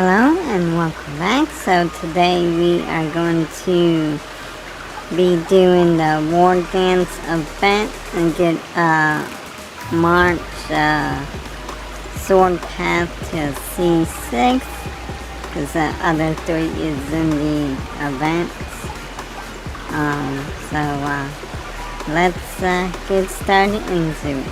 Hello and welcome back. So today we are going to be doing the Wardance event and get March sword path to C6 because the other three is in the events. Let's get started into it.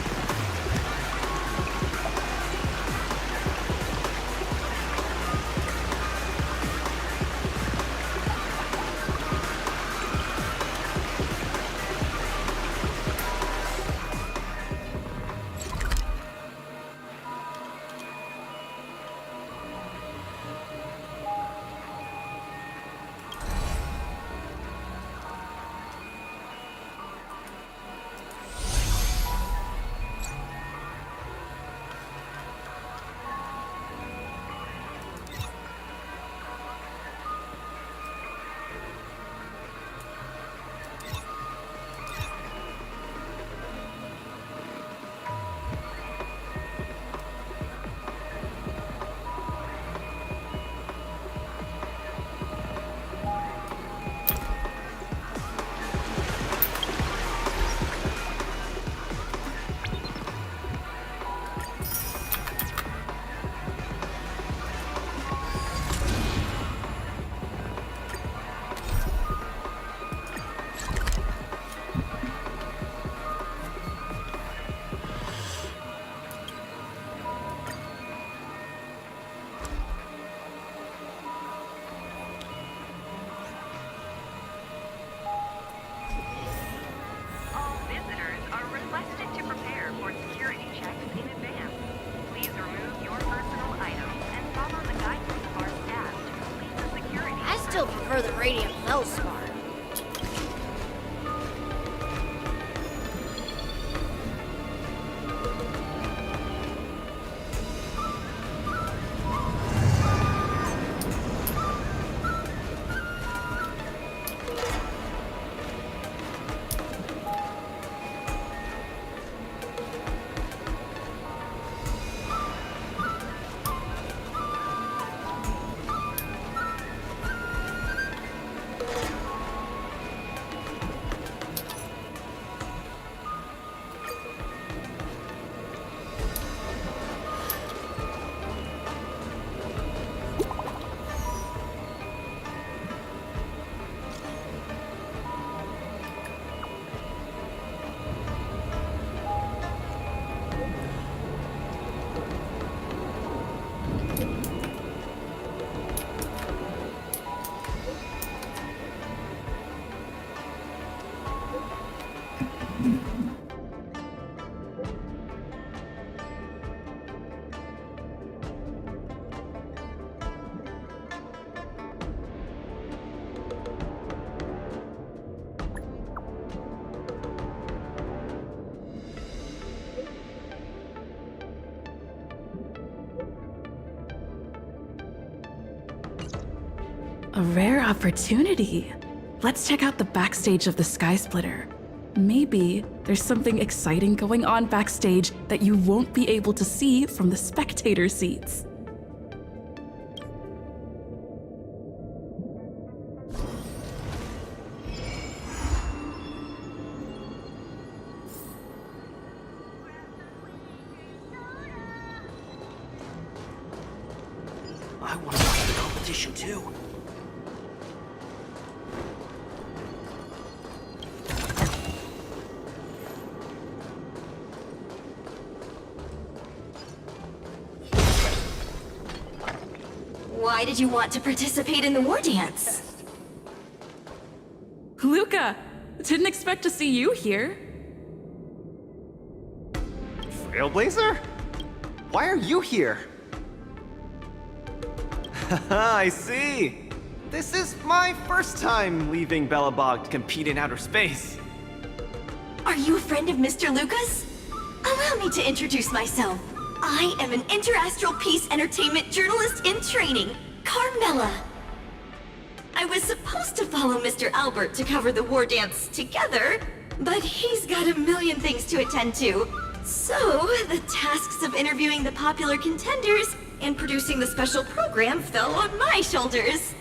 I still prefer the radiant Felspar. A rare opportunity. Let's check out the backstage of the Sky Splitter. Maybe there's something exciting going on backstage that you won't be able to see from the spectator seats. I want to watch the competition too. Why did you want to participate in the Wardance? Luca, didn't expect to see you here. Trailblazer? Why are you here? I see. This is my first time leaving Belobog to compete in outer space. Are you a friend of Mr. Lucas? Allow me to introduce myself. I am an interastral peace entertainment journalist in training, Carmela. I was supposed to follow Mr. Albert to cover the Wardance together, but he's got a million things to attend to. So, the tasks of interviewing the popular contenders and producing the special program fell on my shoulders.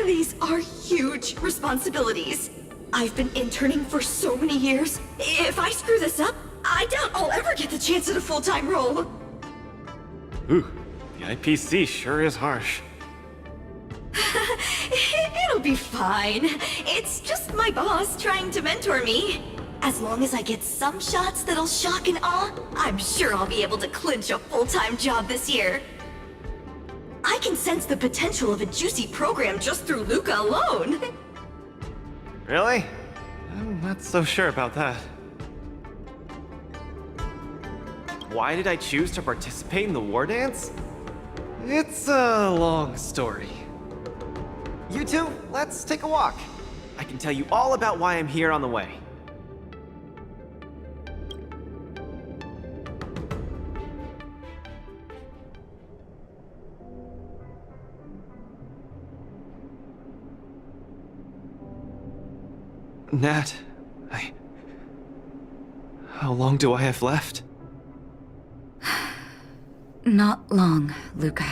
These are huge responsibilities. I've been interning for so many years. If I screw this up, I doubt I'll ever get the chance at a full-time role. Ooh, the IPC sure is harsh. It'll be fine. It's just my boss trying to mentor me. As long as I get some shots that'll shock and awe, I'm sure I'll be able to clinch a full-time job this year. I can sense the potential of a juicy program just through Luca alone. Really? I'm not so sure about that. Why did I choose to participate in the Wardance? It's a long story. You two, let's take a walk. I can tell you all about why I'm here on the way. Nat, how long do I have left? Not long, Luca.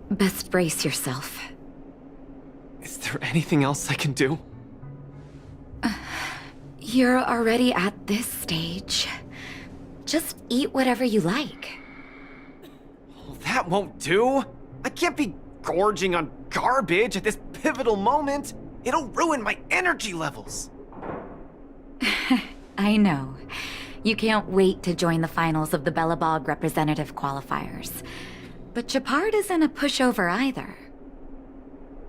Best brace yourself. Is there anything else I can do? You're already at this stage. Just eat whatever you like. Well, that won't do. I can't be gorging on garbage at this pivotal moment. It'll ruin my energy levels. I know. You can't wait to join the finals of the Bellabog representative qualifiers. But Japard isn't a pushover either.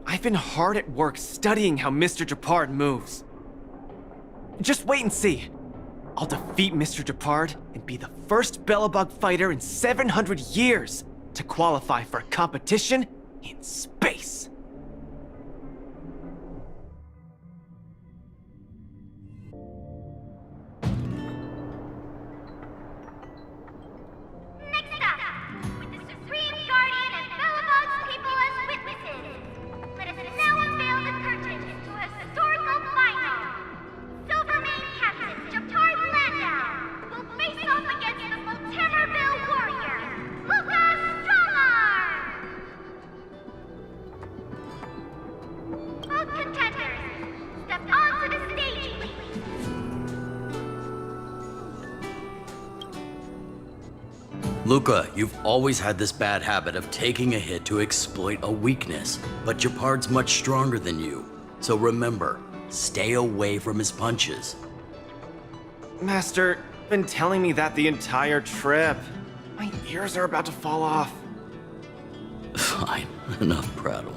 I've been hard at work studying how Mr. Japard moves. Just wait and see. I'll defeat Mr. Japard and be the first Bellabog fighter in 700 years to qualify for a competition in space. Next up, with the Supreme Guardian and Bellabog's people as witnesses, let us now unveil the curtain to a historical final. Silvermane Captain Japard Landau will face off against the Multimerville warrior, Luca Strongarm! Both contenders, step onto the stage, please. Luca, you've always had this bad habit of taking a hit to exploit a weakness, but Japard's much stronger than you. So remember, stay away from his punches. Master, been telling me that the entire trip. My ears are about to fall off. Fine, enough prattle.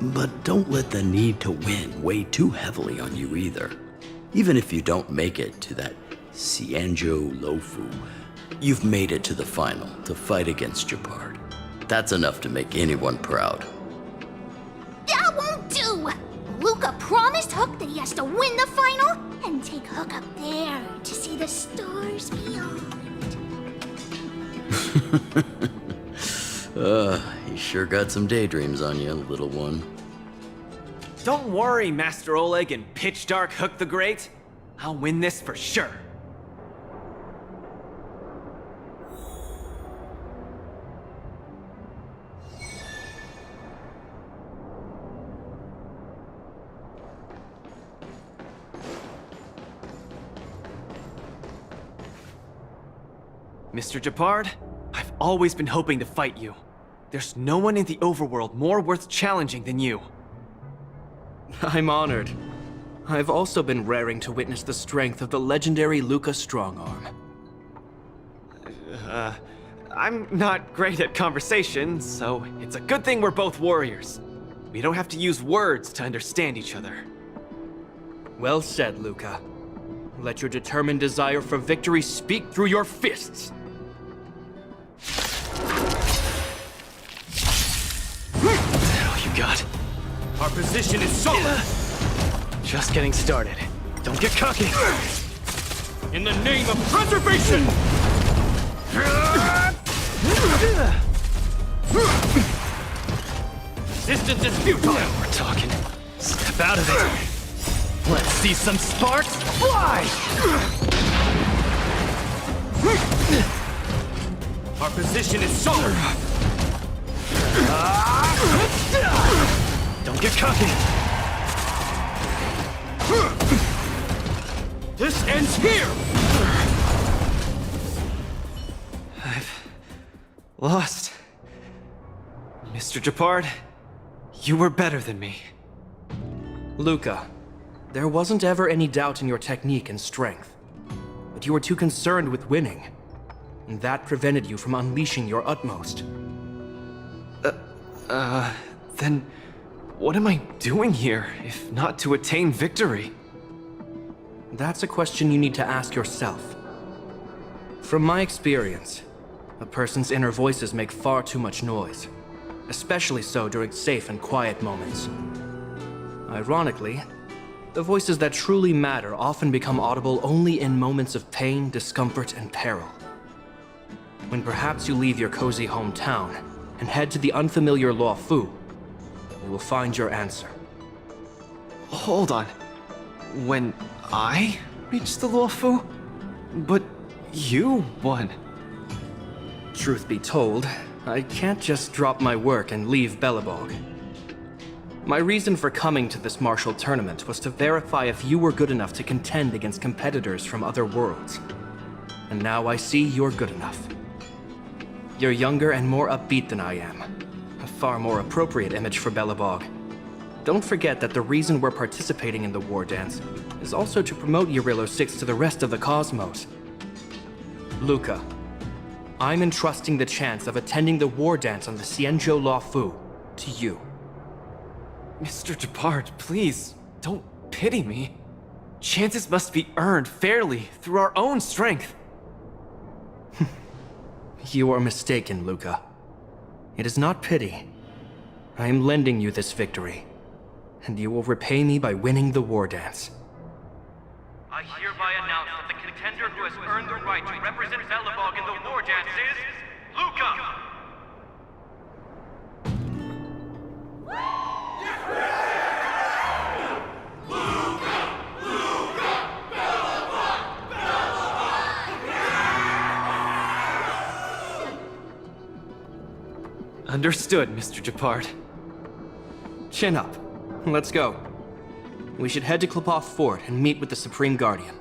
But don't let the need to win weigh too heavily on you either. Even if you don't make it to that Cianjo Lofu, you've made it to the final to fight against Japard. That's enough to make anyone proud. That won't do! Luca promised Hook that he has to win the final and take Hook up there to see the stars beyond. You sure got some daydreams on you, little one. Don't worry, Master Oleg and Pitch Dark Hook the Great. I'll win this for sure. Mr. Japard, I've always been hoping to fight you. There's no one in the overworld more worth challenging than you. I'm honored. I've also been raring to witness the strength of the legendary Luca Strongarm. I'm not great at conversation, so it's a good thing we're both warriors. We don't have to use words to understand each other. Well said, Luca. Let your determined desire for victory speak through your fists. All you got. Our position is solid. Just getting started. Don't get cocky. In the name of preservation! Resistance is futile! Now we're talking. Step out of it. Let's see some sparks fly! position is solid. Don't get cocky. This ends here! I've lost. Mr. Japard, you were better than me. Luca, there wasn't ever any doubt in your technique and strength. But you were too concerned with winning. And that prevented you from unleashing your utmost. Then what am I doing here, if not to attain victory? That's a question you need to ask yourself. From my experience, a person's inner voices make far too much noise, especially so during safe and quiet moments. Ironically, the voices that truly matter often become audible only in moments of pain, discomfort, and peril. When perhaps you leave your cozy hometown and head to the unfamiliar Law Fu, you will find your answer. Hold on. When I reached the Law Fu? But you won. Truth be told, I can't just drop my work and leave Belobog. My reason for coming to this martial tournament was to verify if you were good enough to contend against competitors from other worlds. And now I see you're good enough. You're younger and more upbeat than I am. A far more appropriate image for Belobog. Don't forget that the reason we're participating in the Wardance is also to promote Eurilo 6 to the rest of the cosmos. Luca, I'm entrusting the chance of attending the Wardance on the Xianzhou Law Fu to you. Mr. Japard, please, don't pity me. Chances must be earned fairly through our own strength. You are mistaken, Luca. It is not pity. I am lending you this victory, and you will repay me by winning the Wardance. I hereby announce that the contender who has earned the right to represent Belobog in the Wardance is Luca! Understood, Mr. Japard. Chin up. Let's go. We should head to Klopov Fort and meet with the Supreme Guardian.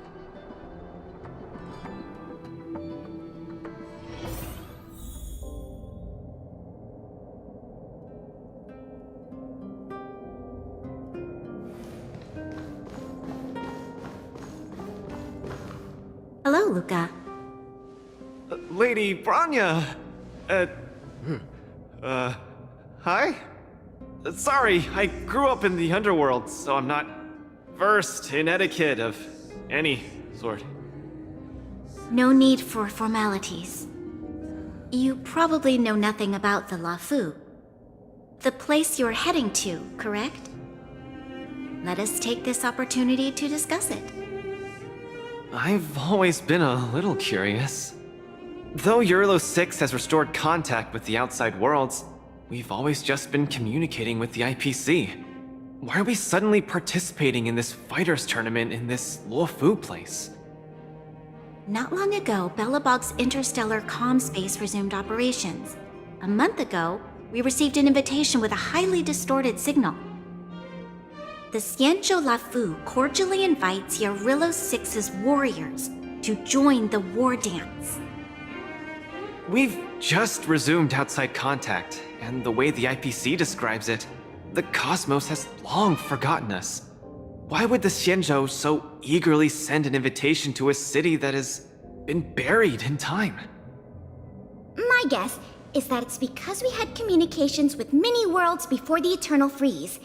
Hello, Luca. Lady Branya! Hi? Sorry, I grew up in the underworld, so I'm not versed in etiquette of any sort. No need for formalities. You probably know nothing about the La Fu. The place you're heading to, correct? Let us take this opportunity to discuss it. I've always been a little curious. Though Eurilo 6 has restored contact with the outside worlds, we've always just been communicating with the IPC. Why are we suddenly participating in this fighters tournament in this Law Fu place? Not long ago, Belobog's interstellar comm space resumed operations. A month ago, we received an invitation with a highly distorted signal. The Xianzhou La Fu cordially invites Eurilo 6's warriors to join the Wardance. We've just resumed outside contact, and the way the IPC describes it, the cosmos has long forgotten us. Why would the Xianzhou so eagerly send an invitation to a city that has been buried in time? My guess is that it's because we had communications with many worlds before the Eternal Freeze.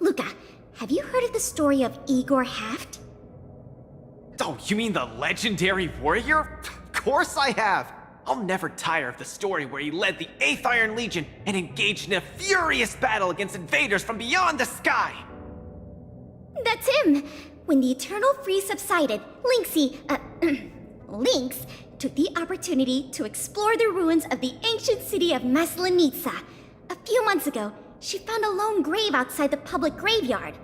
Luca, have you heard of the story of Igor Haft? Oh, you mean the legendary warrior? Of course I have! I'll never tire of the story where he led the 8th Iron Legion and engaged in a furious battle against invaders from beyond the sky! That's him! When the Eternal Freeze subsided, Lynx took the opportunity to explore the ruins of the ancient city of Maslenitsa. A few months ago, she found a lone grave outside the public graveyard.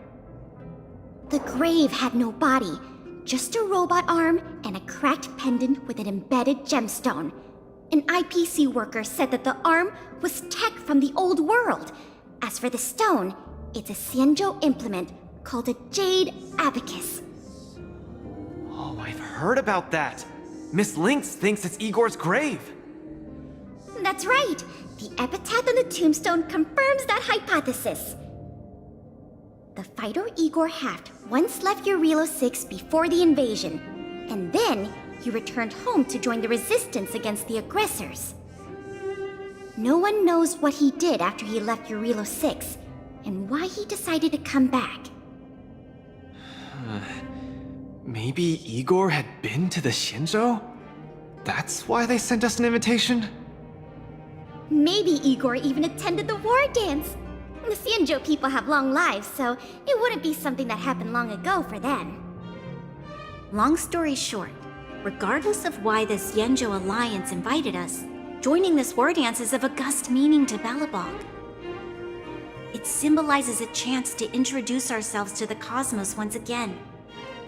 The grave had no body, just a robot arm and a cracked pendant with an embedded gemstone. an IPC worker said that the arm was tech from the old world. As for the stone, it's a Xianzhou implement called a Jade Abacus. Oh, I've heard about that. Miss Lynx thinks it's Igor's grave. That's right. The epitaph on the tombstone confirms that hypothesis. The fighter Igor Haft once left Urilo 6 before the invasion, and then he returned home to join the resistance against the aggressors. No one knows what he did after he left Urilo 6, and why he decided to come back. Maybe Igor had been to the Xianzhou? That's why they sent us an invitation? Maybe Igor even attended the war dance. The Xianzhou people have long lives, so it wouldn't be something that happened long ago for them. Long story short, regardless of why the Xianzhou Alliance invited us, joining this war dance is of august meaning to Belobog. It symbolizes a chance to introduce ourselves to the cosmos once again.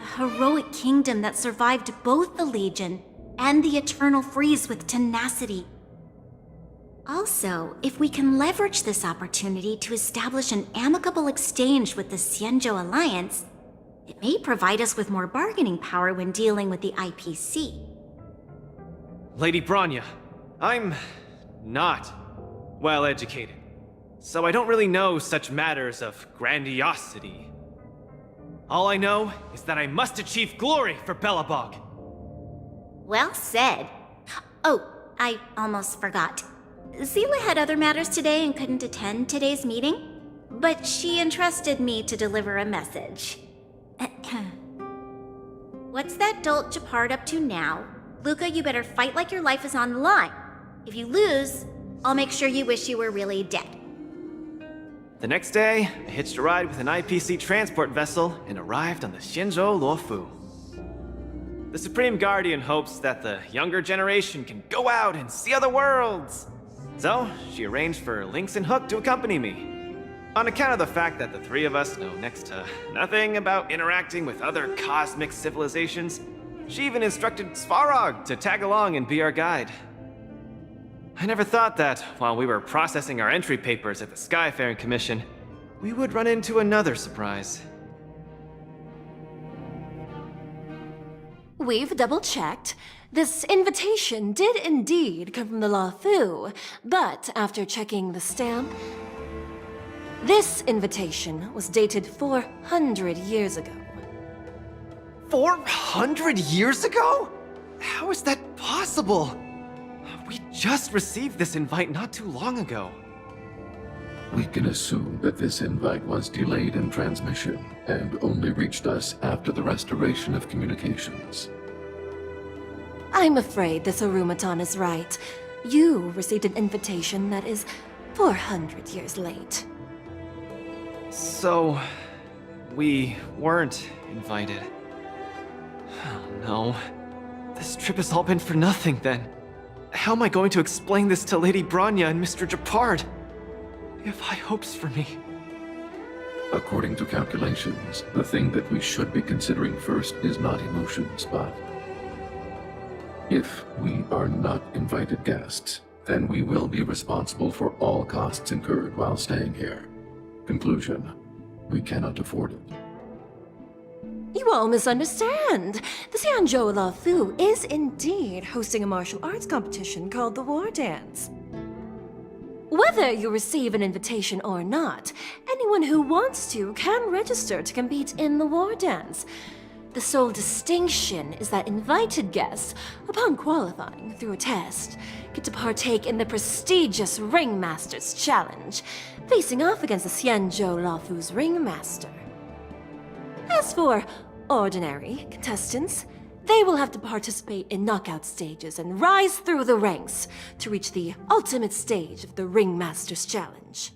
A heroic kingdom that survived both the Legion and the Eternal Freeze with tenacity. Also, if we can leverage this opportunity to establish an amicable exchange with the Xianzhou Alliance, it may provide us with more bargaining power when dealing with the IPC. Lady Bronya, I'm not well educated, so I don't really know such matters of grandiosity. All I know is that I must achieve glory for Belobog. Well said. Oh, I almost forgot. Seela had other matters today and couldn't attend today's meeting, but she entrusted me to deliver a message. What's that dolt Japard up to now? Luca, you better fight like your life is on the line. If you lose, I'll make sure you wish you were really dead. The next day, I hitched a ride with an IPC transport vessel and arrived on the Xianzhou Luofu. The Supreme Guardian hopes that the younger generation can go out and see other worlds. So, she arranged for Lynx and Hook to accompany me. On account of the fact that the three of us know next to nothing about interacting with other cosmic civilizations, she even instructed Svarog to tag along and be our guide. I never thought that, while we were processing our entry papers at the Skyfaring Commission, we would run into another surprise. We've double-checked. This invitation did indeed come from the Luofu, but after checking the stamp, this invitation was dated 400 years ago. 400 years ago? How is that possible? We just received this invite not too long ago. We can assume that this invite was delayed in transmission and only reached us after the restoration of communications. I'm afraid this Arumaton is right. You received an invitation that is 400 years late. So, we weren't invited. Oh no. This trip has all been for nothing then. How am I going to explain this to Lady Bronya and Mr. Japard? They have high hopes for me. According to calculations, the thing that we should be considering first is not emotions, but if we are not invited guests, then we will be responsible for all costs incurred while staying here. Conclusion: we cannot afford it. You all misunderstand. The Xianzhou Luofu is indeed hosting a martial arts competition called the Wardance. Whether you receive an invitation or not, anyone who wants to can register to compete in the Wardance. The sole distinction is that invited guests, upon qualifying through a test, get to partake in the prestigious Ringmaster's Challenge, facing off against the Xianzhou Luofu's Ringmaster. As for ordinary contestants, they will have to participate in knockout stages and rise through the ranks to reach the ultimate stage of the Ringmaster's Challenge.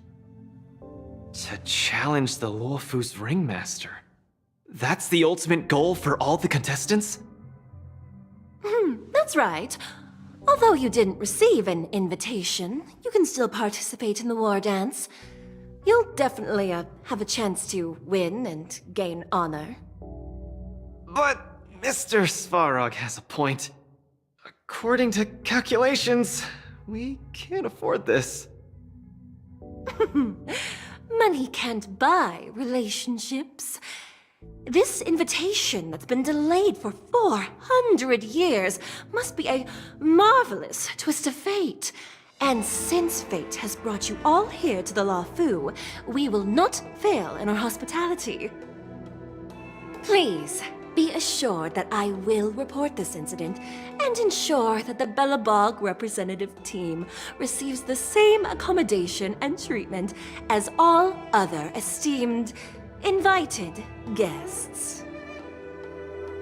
To challenge the Luofu's Ringmaster? That's the ultimate goal for all the contestants? That's right. Although you didn't receive an invitation, you can still participate in the war dance. You'll definitely have a chance to win and gain honor. But Mr. Svarog has a point. according to calculations, we can't afford this. Money can't buy relationships. This invitation that's been delayed for 400 years must be a marvelous twist of fate. And since fate has brought you all here to the La Fu, we will not fail in our hospitality. Please, be assured that I will report this incident and ensure that the Belobog representative team receives the same accommodation and treatment as all other esteemed, invited guests.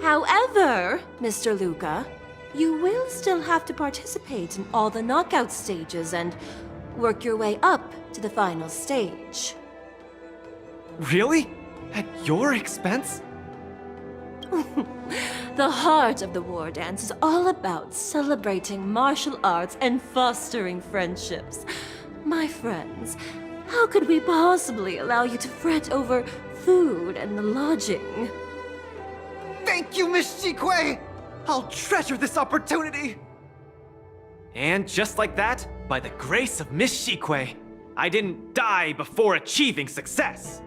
However, Mr. Luca, you will still have to participate in all the knockout stages and work your way up to the final stage. Really? At your expense? The heart of the Wardance is all about celebrating martial arts and fostering friendships. My friends, how could we possibly allow you to fret over food and lodging? Thank you, Miss Shikwe! I'll treasure this opportunity! And just like that, by the grace of Miss Shikwe, I didn't die before achieving success!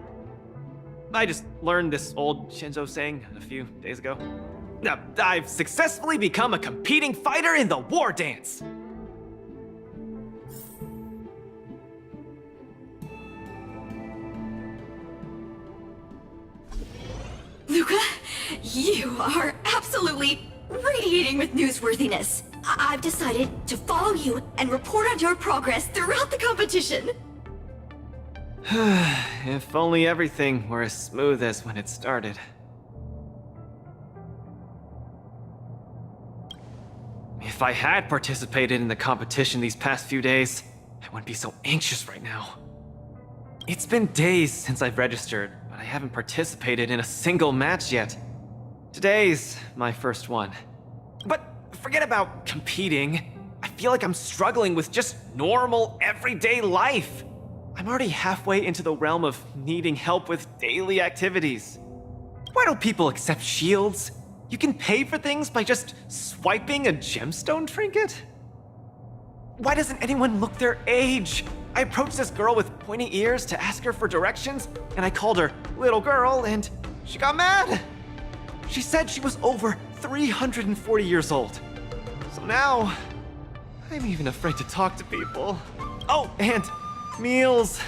I just learned this old Shinzo saying a few days ago. Now, I've successfully become a competing fighter in the war dance! Luca, you are absolutely radiating with newsworthiness. I've decided to follow you and report on your progress throughout the competition. If only everything were as smooth as when it started. If I had participated in the competition these past few days, I wouldn't be so anxious right now. It's been days since I've registered, but I haven't participated in a single match yet. Today's my first one. But forget about competing. I feel like I'm struggling with just normal, everyday life. I'm already halfway into the realm of needing help with daily activities. Why don't people accept shields? You can pay for things by just swiping a gemstone trinket? Why doesn't anyone look their age? I approached this girl with pointy ears to ask her for directions, and I called her little girl, and she got mad. She said she was over 340 years old. So now, I'm even afraid to talk to people. Oh, and meals.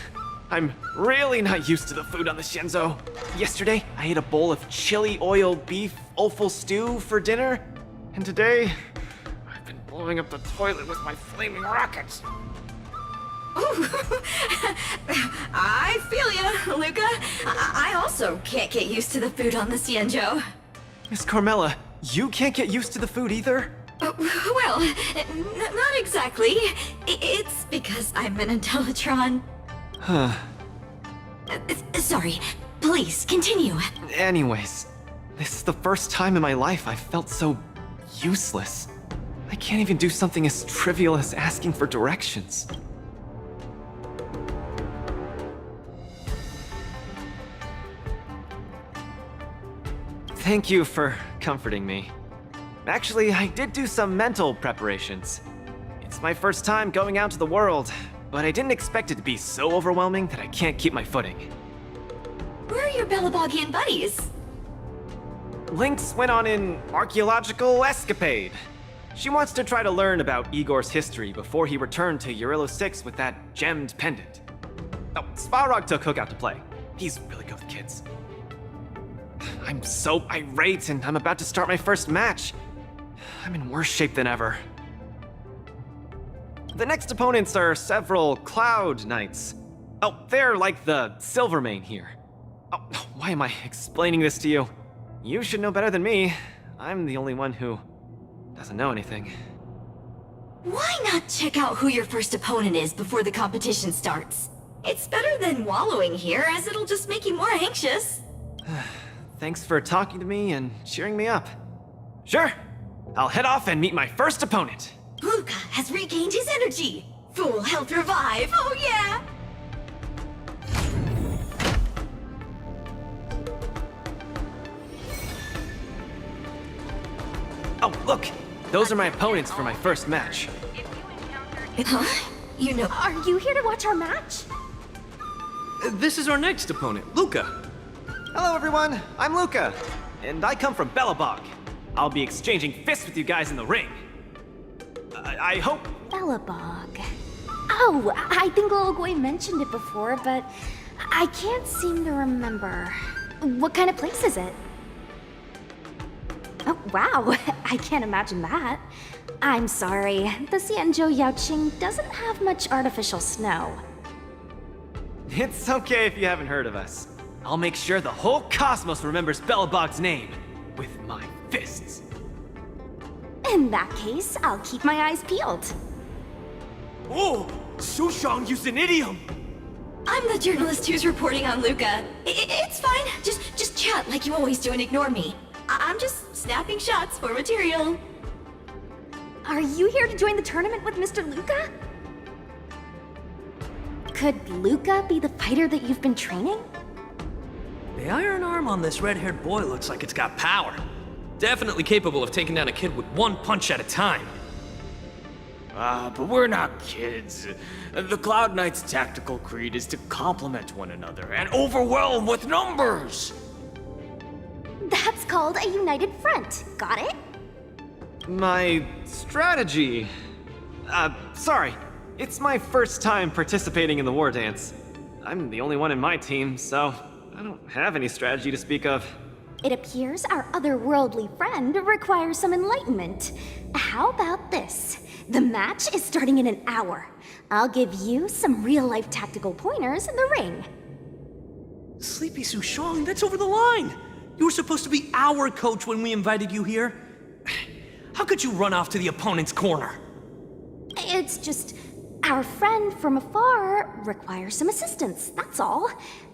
I'm really not used to the food on the Shinzo. Yesterday, I ate a bowl of chili oil beef offal stew for dinner, and today, I've been blowing up the toilet with my flaming rockets. I feel ya, Luca. I also can't get used to the food on the Xianzhou. Miss Carmela, you can't get used to the food either? Well, not exactly. It's because I'm an Intellitron. Huh. Sorry. Please, continue. Anyways, this is the first time in my life I've felt so useless. I can't even do something as trivial as asking for directions. Thank you for comforting me. Actually, I did do some mental preparations. It's my first time going out to the world, but I didn't expect it to be so overwhelming that I can't keep my footing. Where are your Belabogian buddies? Lynx went on an archaeological escapade. She wants to try to learn about Igor's history before he returned to Urilo 6 with that gemmed pendant. Oh, Svarog took Hook out to play. He's really good with kids. I'm so irate, and I'm about to start my first match. I'm in worse shape than ever. The next opponents are several Cloud Knights. Oh, they're like the Silvermane here. Oh, why am I explaining this to you? You should know better than me. I'm the only one who doesn't know anything. Why not check out who your first opponent is before the competition starts? It's better than wallowing here, as it'll just make you more anxious. Thanks for talking to me and cheering me up. Sure, I'll head off and meet my first opponent. Luca has regained his energy. Full health revive, oh yeah! Oh, look, those are my opponents for my first match. Huh? You know... Are you here to watch our match? This is our next opponent, Luca. Hello everyone, I'm Luca, and I come from Belobog. I'll be exchanging fists with you guys in the ring. I hope... Belobog. Oh, I think Little Goy mentioned it before, but I can't seem to remember. What kind of place is it? Oh, wow. I can't imagine that. I'm sorry. The Xianzhou Yaoqing doesn't have much artificial snow. It's okay if you haven't heard of us. I'll make sure the whole cosmos remembers Belobog's name with my fists. In that case, I'll keep my eyes peeled. Oh, Sushang used an idiom! I'm the journalist who's reporting on Luca. It's fine. Just chat like you always do and ignore me. I'm just snapping shots for material. Are you here to join the tournament with Mr. Luca? Could Luca be the fighter that you've been training? The iron arm on this red-haired boy looks like it's got power. Definitely capable of taking down a kid with one punch at a time. But we're not kids. The Cloud Knight's tactical creed is to complement one another and overwhelm with numbers! That's called a united front. Got it? My strategy... sorry. It's my first time participating in the war dance. I'm the only one in my team, so I don't have any strategy to speak of. It appears our otherworldly friend requires some enlightenment. How about this? The match is starting in an hour. I'll give you some real-life tactical pointers in the ring. Sleepy Sushang, that's over the line! You were supposed to be our coach when we invited you here. How could you run off to the opponent's corner? It's just, our friend from afar requires some assistance, that's all.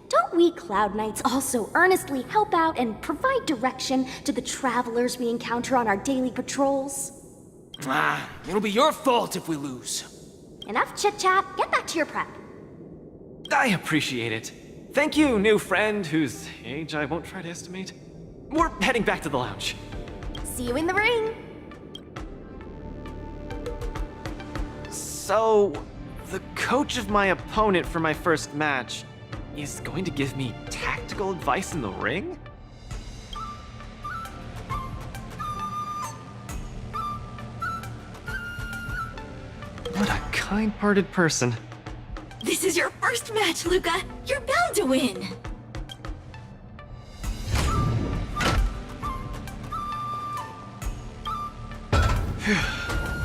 Don't we Cloud Knights also earnestly help out and provide direction to the travelers we encounter on our daily patrols? It'll be your fault if we lose. Enough chit-chat, get back to your prep. I appreciate it. Thank you, new friend, whose age I won't try to estimate. We're heading back to the lounge. See you in the ring. So, the coach of my opponent for my first match is going to give me tactical advice in the ring? What a kind-hearted person. This is your first match, Luca. You're bound to win.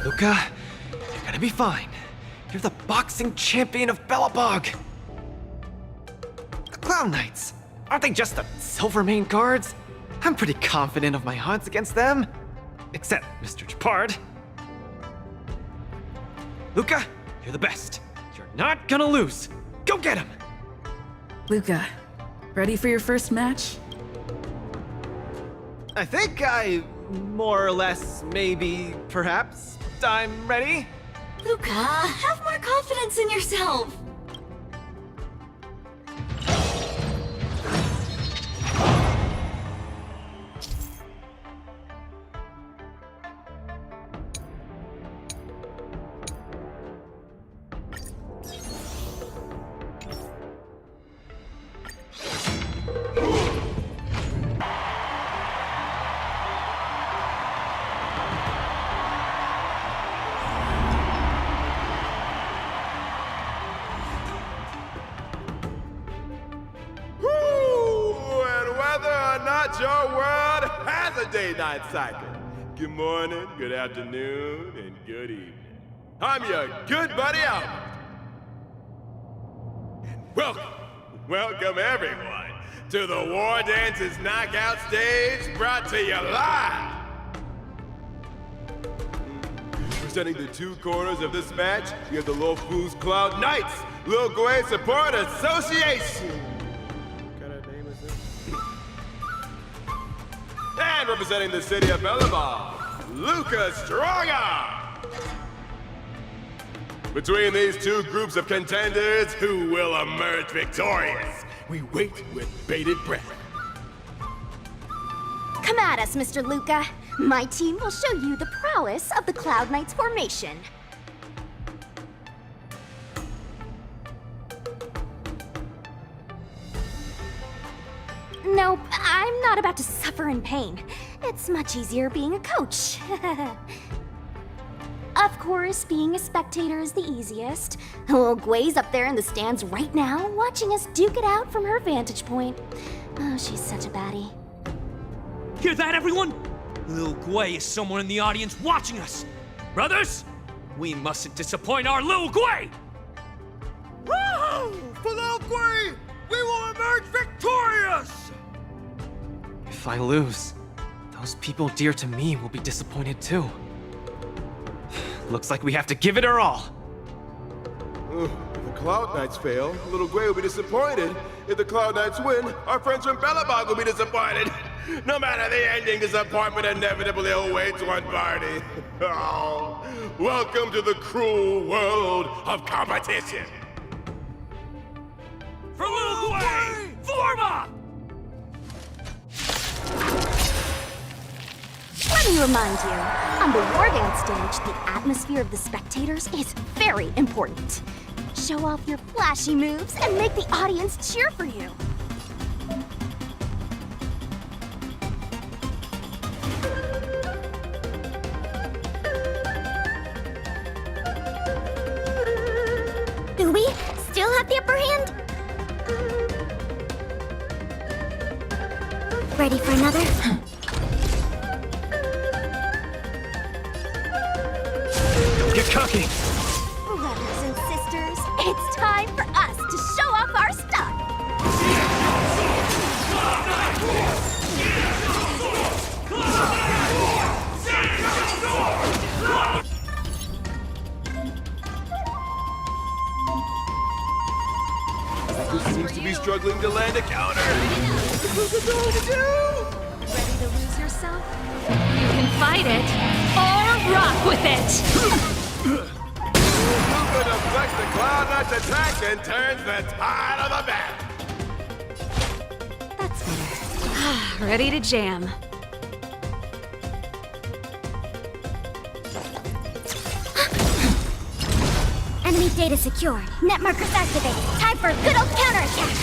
Luca, you're gonna be fine. You're the boxing champion of Belobog. The Clown Knights, aren't they just the Silvermane guards? I'm pretty confident of my odds against them. Except Mr. Japard. Luca, you're the best. You're not gonna lose. Go get him! Luca, ready for your first match? I think more or less, maybe, perhaps, I'm ready. Luca, have more confidence in yourself. Your world has a day-night cycle. Good morning, good afternoon, and good evening. I'm your good buddy Albert. And welcome everyone to the Wardance's knockout stage, brought to you live. Presenting the two corners of this match, you have the Lofu's Cloud Knights, Lil Gwei Support Association. And representing the city of Belobog, Luca Strongarm. Between these two groups of contenders, who will emerge victorious? We wait with bated breath. Come at us, Mr. Luca. My team will show you the prowess of the Cloud Knights formation. Nope, I'm not about to suffer in pain. It's much easier being a coach. Of course, being a spectator is the easiest. Little Gwei's up there in the stands right now, watching us duke it out from her vantage point. Oh, she's such a baddie. Hear that, everyone? Lil Gwei is someone in the audience watching us. Brothers, we mustn't disappoint our Lil Gwei! Woohoo! For Lil Gwei, we will emerge victorious! If I lose, those people dear to me will be disappointed too. Looks like we have to give it our all. If the Cloud Knights fail, Little Gwei will be disappointed. If the Cloud Knights win, our friends from Belobog will be disappointed. No matter the ending, disappointment inevitably awaits one party. Oh, welcome to the cruel world of competition. For Lil Gwei, form up! Let me remind you, on the Wardance stage, the atmosphere of the spectators is very important. Show off your flashy moves and make the audience cheer for you. Do we still have the upper hand? Ready for another? Don't get cocky. Brothers and sisters, it's time for us to show off our stuff! Who seems to be struggling to land a counter? Ready to lose yourself? You can fight it, or rock with it! Luca deflects the Cloud Knight's attack and turns the tide of the battle. That's better. Ready to jam. Enemy data secured. Net markers activated. Time for a good old counterattack.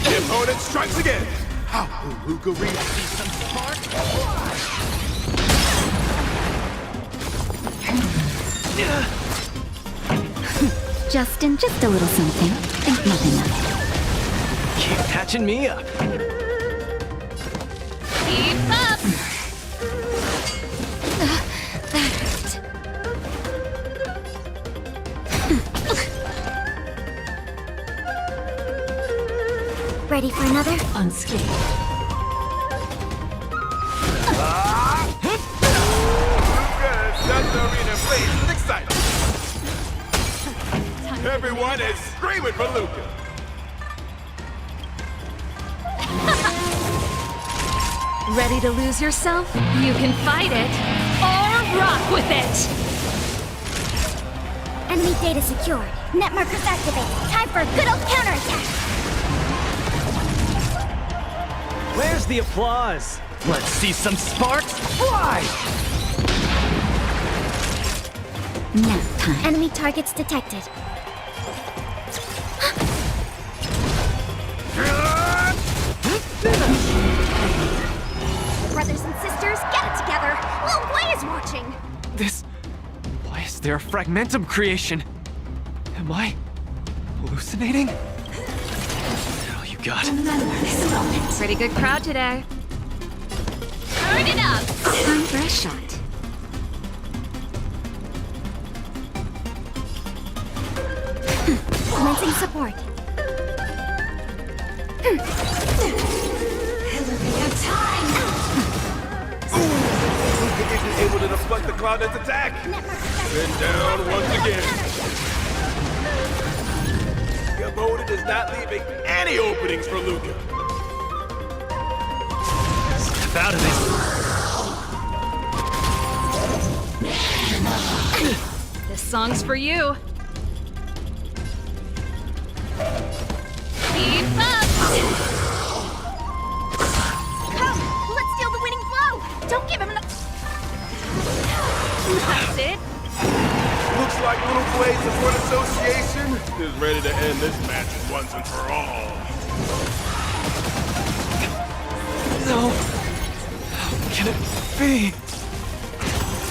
The opponent strikes again. How will Luca read some spark? Justin, just a little something. Think nothing of it. Keep patching me up. Keep up! That hurt. Ready for another? Unscathed. Luca has set the arena ablaze with excitement. Everyone is screaming for Luca. Ready to lose yourself? You can fight it, or rock with it! Enemy data secured. Net markers activated. Time for a good old counterattack! Where's the applause? Let's see some sparks fly! Nap time. Enemy targets detected. Brothers and sisters, get it together! Lil Gwei is watching! This... Why is there a fragmentum creation? Am I hallucinating? Hell, you got. Pretty good crowd today. Turn it up! Time for a shot. Commencing support. Luca isn't able to deflect the Cloud Knight's attack. Been down once again. The opponent is not leaving any openings for Luca. Step out of this. This song's for you. is ready to end this match once and for all. No. How can it be?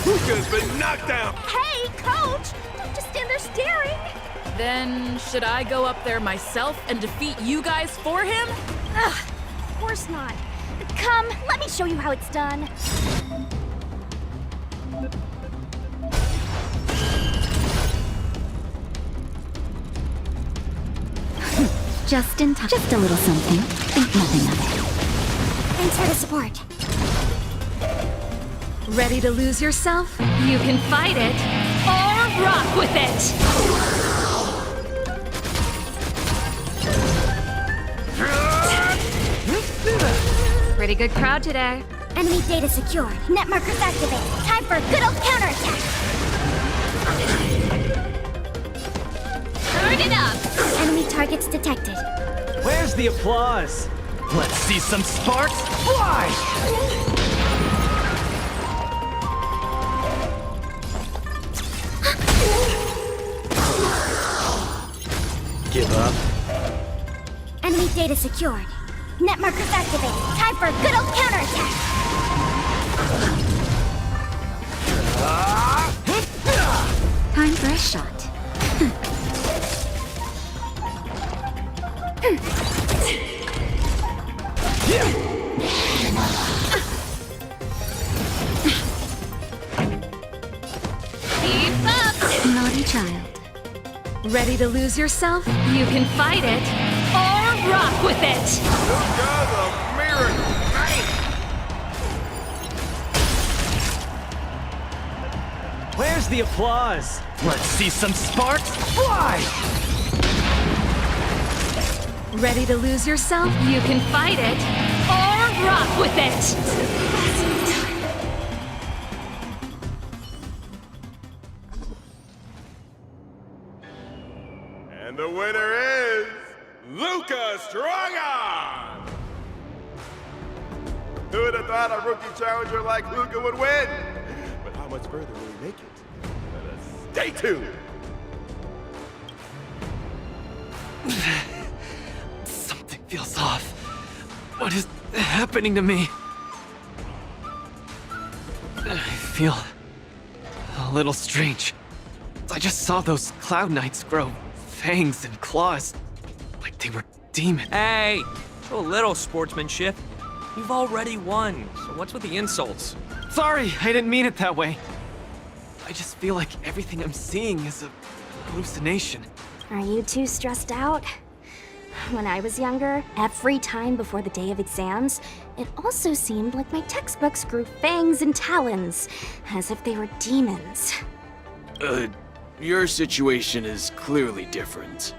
Luca's been knocked down. Hey, Coach! Don't just stand there staring! Then, should I go up there myself and defeat you guys for him? Ugh, of course not. Come, let me show you how it's done. Just in time. Just a little something. Think nothing of it. Thanks for the support. Ready to lose yourself? You can fight it, or rock with it! Pretty good crowd today. Enemy data secured. Net markers activated. Time for a good old counterattack. Turn it up! Enemy targets detected. Where's the applause? Let's see some sparks fly! Give up. Enemy data secured. Net markers activated. Time for a good old counterattack. Time for a shot. Keep up! Naughty child. Ready to lose yourself? You can fight it, or rock with it! Luca's a miracle. Where's the applause? Let's see some sparks fly! Ready to lose yourself? You can fight it, or rock with it! And the winner is Luca Strongon! Who would have thought a rookie challenger like Luca would win? But how much further will he make it? Let us stay tuned! Something feels off. What is happening to me? I feel a little strange. I just saw those Cloud Knights grow fangs and claws, like they were demons. Hey, show a little sportsmanship. You've already won, so what's with the insults? Sorry, I didn't mean it that way. I just feel like everything I'm seeing is a hallucination. Are you too stressed out? When I was younger, every time before the day of exams, it also seemed like my textbooks grew fangs and talons, as if they were demons. Your situation is clearly different.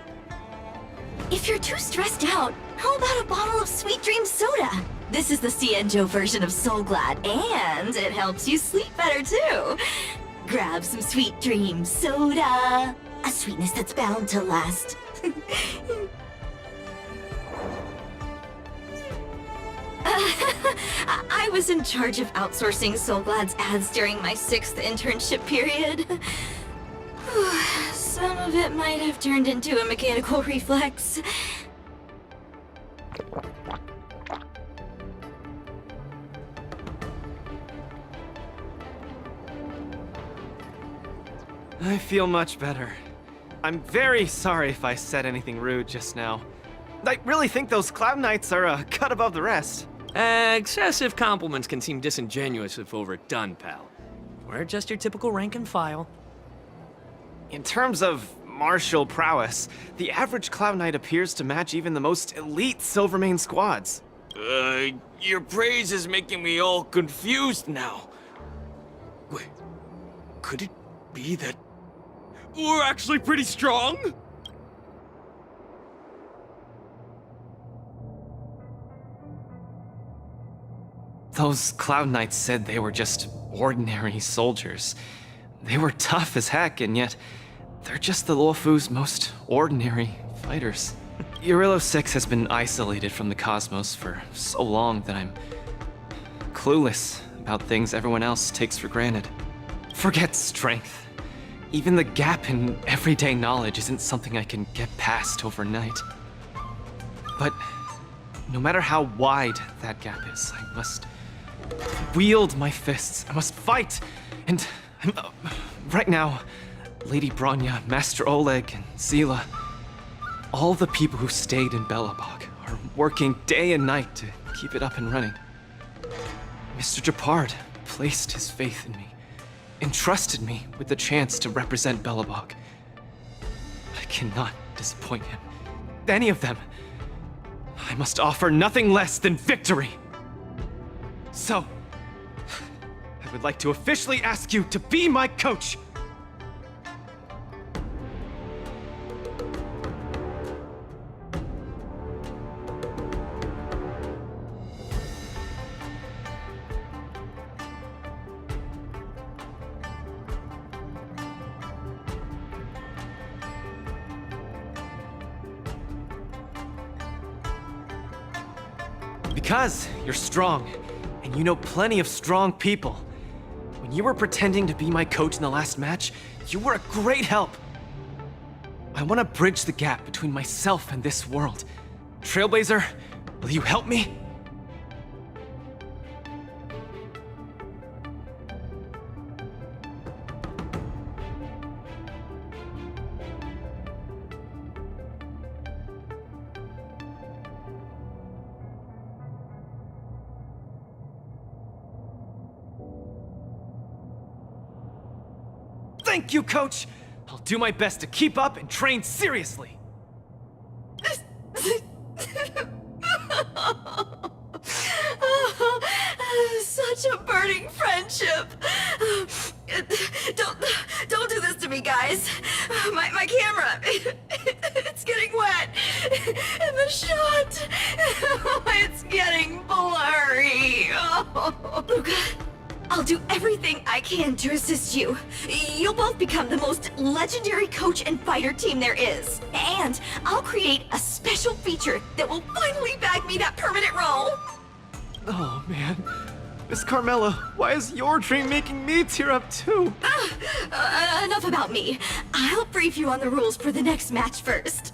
If you're too stressed out, how about a bottle of Sweet Dream Soda? This is the Cienjo version of Soul Glad, and it helps you sleep better too. Grab some Sweet Dream Soda. A sweetness that's bound to last. I was in charge of outsourcing Soul Glad's ads during my 6th internship period. Some of it might have turned into a mechanical reflex. I feel much better. I'm very sorry if I said anything rude just now. I really think those Cloud Knights are a cut above the rest. Excessive compliments can seem disingenuous if overdone, pal. We're just your typical rank and file. In terms of martial prowess, the average Cloud Knight appears to match even the most elite Silvermane squads. Your praise is making me all confused now. Wait, could it be that we're actually pretty strong? Those Cloud Knights said they were just ordinary soldiers. They were tough as heck, and yet they're just the Luofu's most ordinary fighters. Urillo 6 has been isolated from the cosmos for so long that I'm clueless about things everyone else takes for granted. Forget strength. Even the gap in everyday knowledge isn't something I can get past overnight. But no matter how wide that gap is, I must wield my fists. I must fight. And right now, Lady Bronya, Master Oleg, and Sela, all the people who stayed in Belobog are working day and night to keep it up and running. Mr. Japard placed his faith in me, entrusted me with the chance to represent Belobog. I cannot disappoint him. Any of them. I must offer nothing less than victory. So, I would like to officially ask you to be my coach. Because you're strong, and you know plenty of strong people. When you were pretending to be my coach in the last match, you were a great help. I want to bridge the gap between myself and this world. Trailblazer, will you help me? Thank you, Coach! I'll do my best to keep up and train seriously! Such a burning friendship. Don't do this to me, guys. My camera, it's getting wet. And the shot, it's getting blurry. Luca, I'll do everything I can to assist you. You'll both become the most legendary coach and fighter team there is. And I'll create a special feature that will finally bag me that permanent role. Oh, man. Miss Carmela, why is your dream making me tear up too? Enough about me. I'll brief you on the rules for the next match first.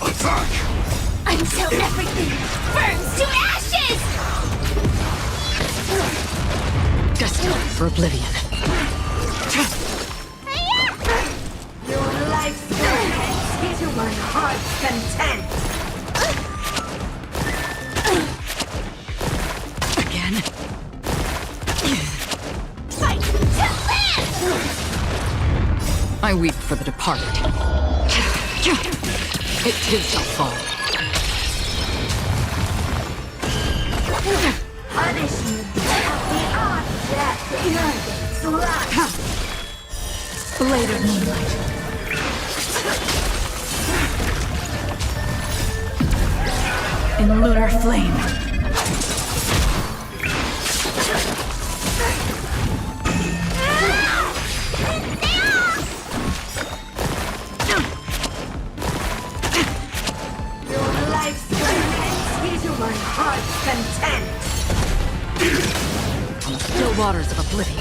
Attack! Until everything burns to ashes! Destined for oblivion. Your life's is to my heart's content! Again? Fight to live! I weep for the departed. It too shall fall. Punishment of the object Blade of moonlight. In lunar flame. Your life's is to my heart's content! On the still waters of oblivion.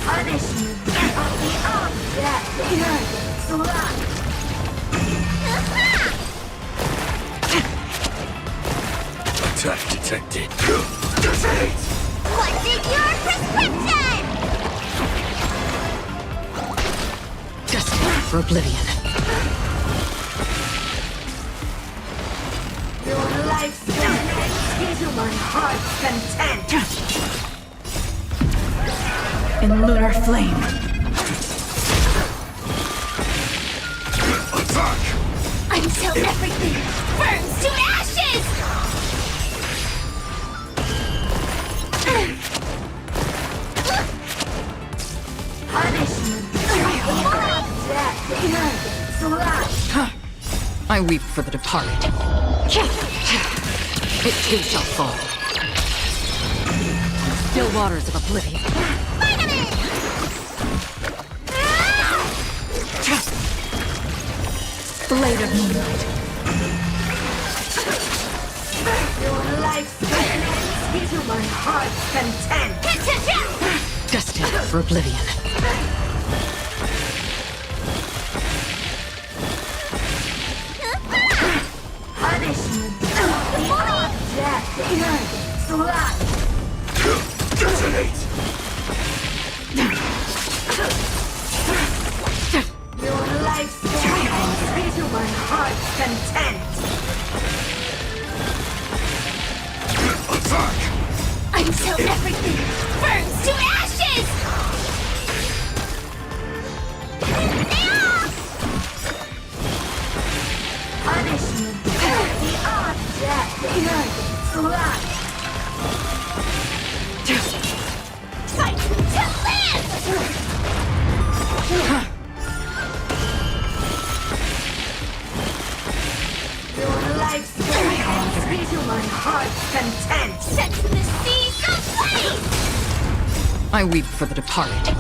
Punishment of the object Attack detected. What's in your prescription? Destined for oblivion. Your life's is to my heart's content! In lunar flame. Attack! Until everything burns to ashes! Punishment I weep for the departed. It too shall fall. On the still waters of oblivion. Blade of moonlight. Your life's is to my heart's content! Destined for oblivion. Punishment of the object Detonate! Your life's is to my heart's content! Attack! Until everything burns to ashes! Punishment of the object Fight to live! Your life's is to my heart's content! Set the seas ablaze! I weep for the departed.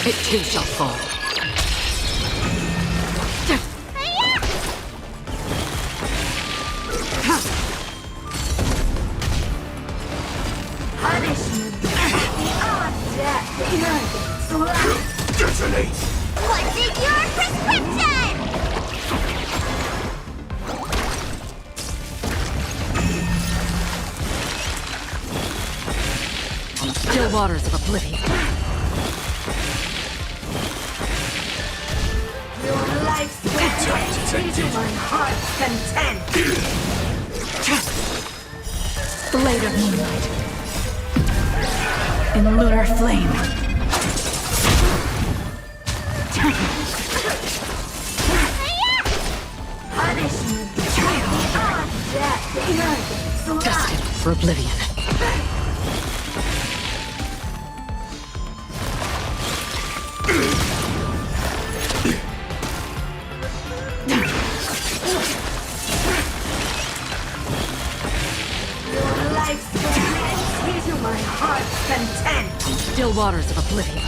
It too shall fall. Punishment of the object Detonate! What's in your prescription? On the still waters of oblivion. Your life's is to my heart's content! Blade of moonlight. In lunar flame. Punishment of the object Destined for oblivion. Your life's is to my heart's content! Still waters of oblivion.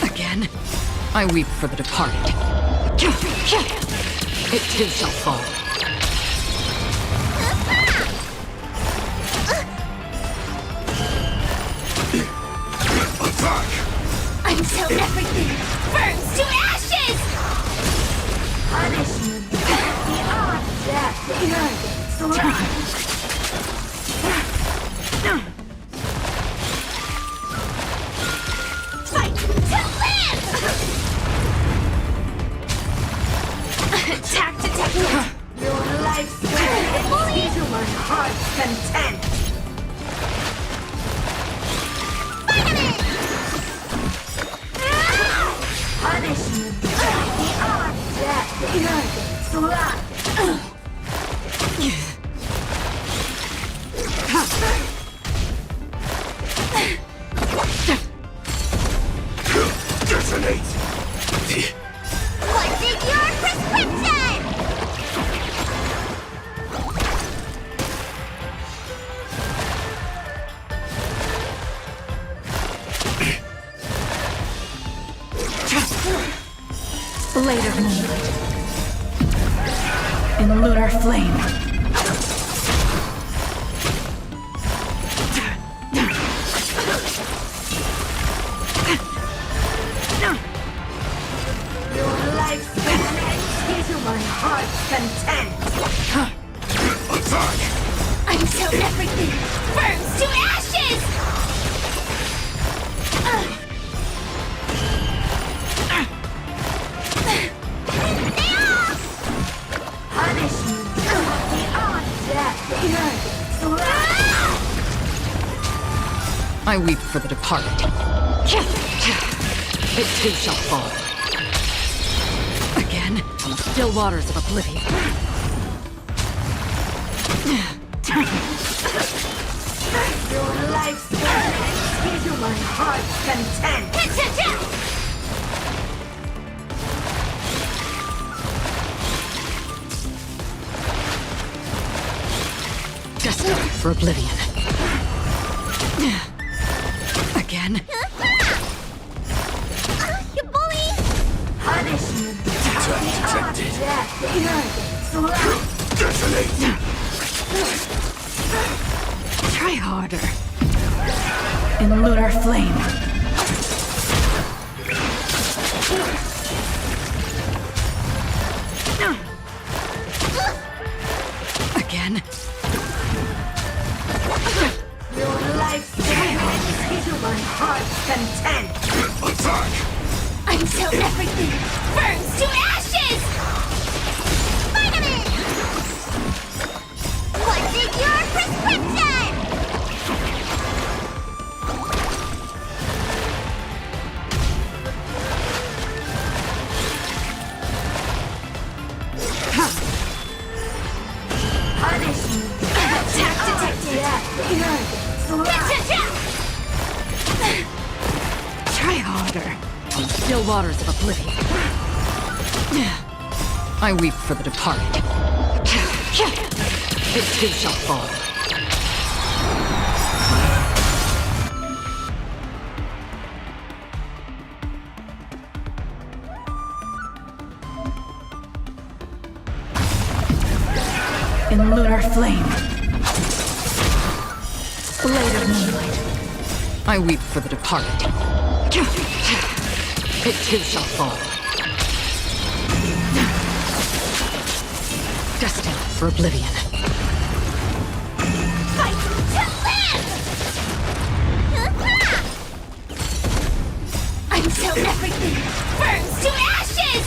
Again? I weep for the departed. It too shall fall. Until everything burns to ashes! Punishment beyond death Fight to live! Attack to technique! Your lifespan is to my heart's content! Punishment beyond death Detonate! What's in your prescription? Blade of moonlight. In lunar flame. Your lifespan is to my heart's content! Attack! Until everything burns to ashes! Punishment beyond death! I weep for the departed. It too shall fall. Again, on the still waters of oblivion. Your lifespan is to my heart's content! Destined for oblivion. Again. You bully! Punishment beyond death! Detonate! Try harder. In lunar flame. Again. Your lifespan is to my heart's content! Attack! Until everything burns to ashes! Vitamin! What's in your prescription? Punishment! Attack detected! Try harder. On the still waters of oblivion. I weep for the departed. It too shall fall. In lunar flame. Blade of moonlight. I weep for the departed. It too shall fall. Destined for oblivion. Fight to live! Until everything burns to ashes!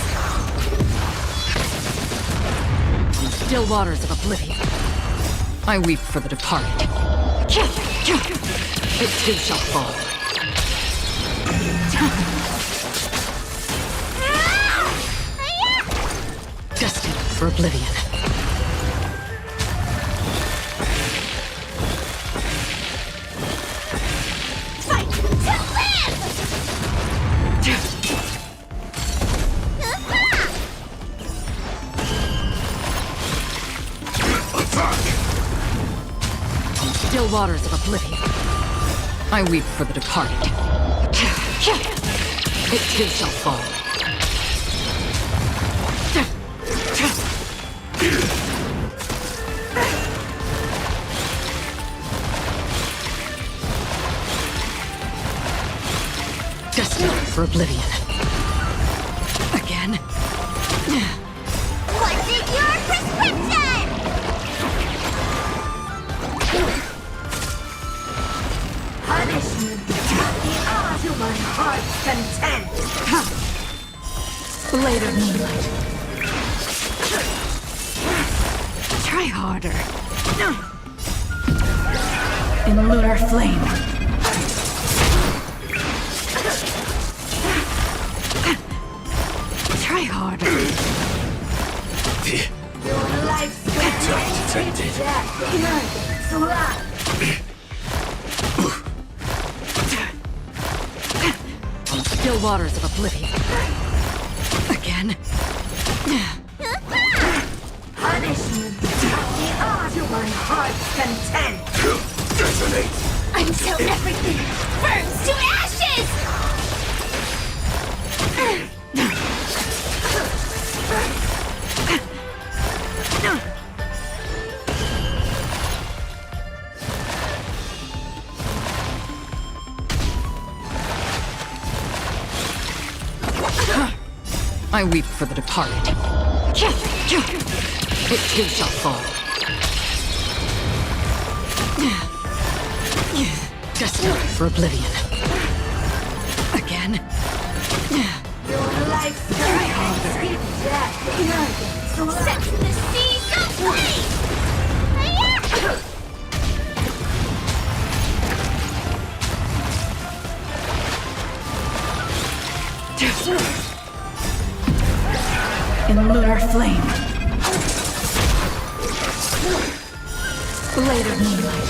On the still waters of oblivion. I weep for the departed. It too shall fall. Destined for oblivion. Fight to live! On the still waters of oblivion. I weep for the departed. It too shall fall. Destined for oblivion. Again. What's in your prescription? Punishment at the odds to my heart's content. Blade of moonlight. Try harder. In lunar flame. Try harder. Your life's Still waters of oblivion. Again. Punishment at the odds to my heart's content. Detonate! Until everything burns to ashes! I weep for the departed. It too shall fall. Destined for oblivion. Again. Your life's Set to the sea, go free! In lunar flame. Blade of moonlight.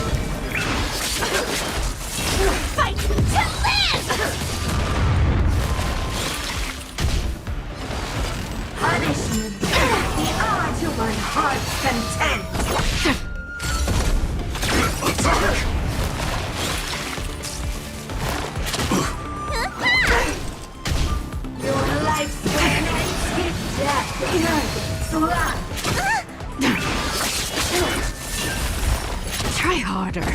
Fight to live! punishment at the odds to my heart's content. Your lifespan ends with death. Try harder.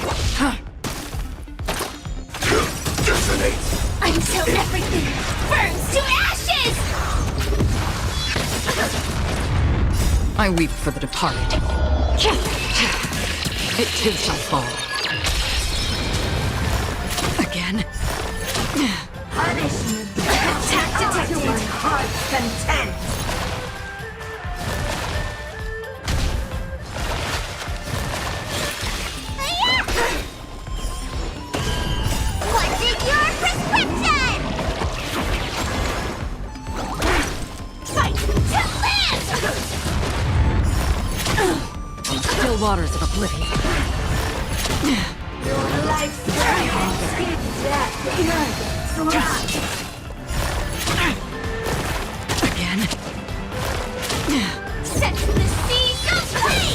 Detonate! Until everything burns to ashes! I weep for the departed. It too shall fall. Again. Punishment attack to my heart's content. What's in your prescription? Fight to live! Still waters of oblivion. Your lifespan ends with death. Again. Set to the sea, go free!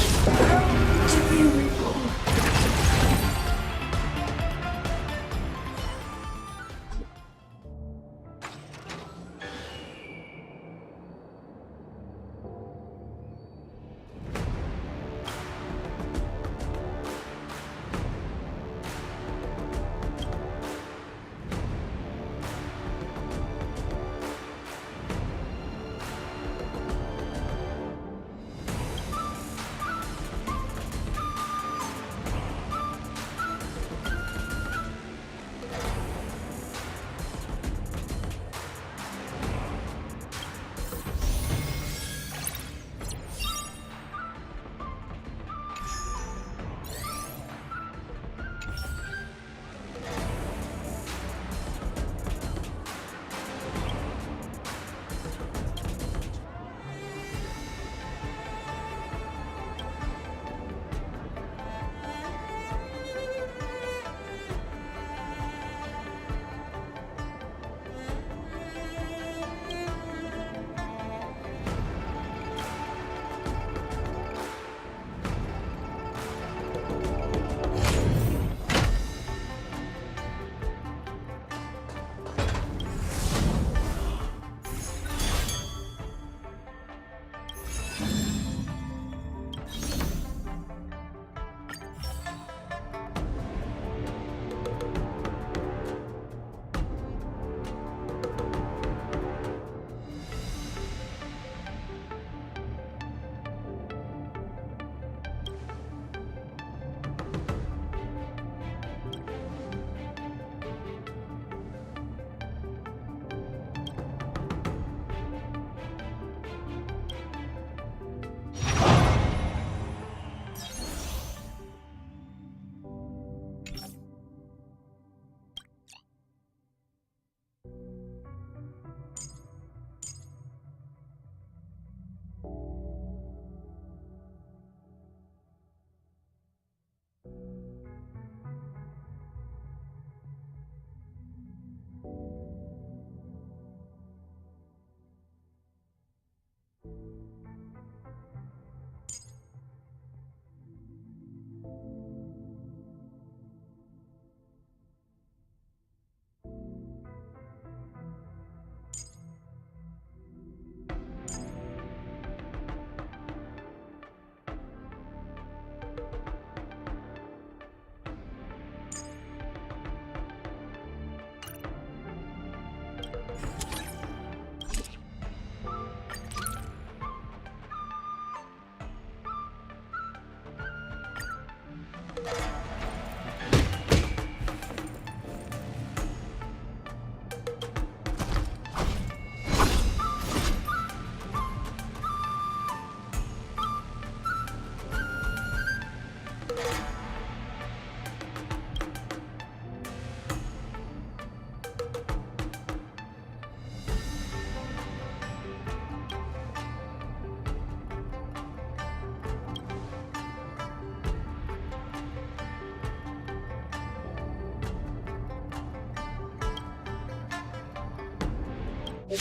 Right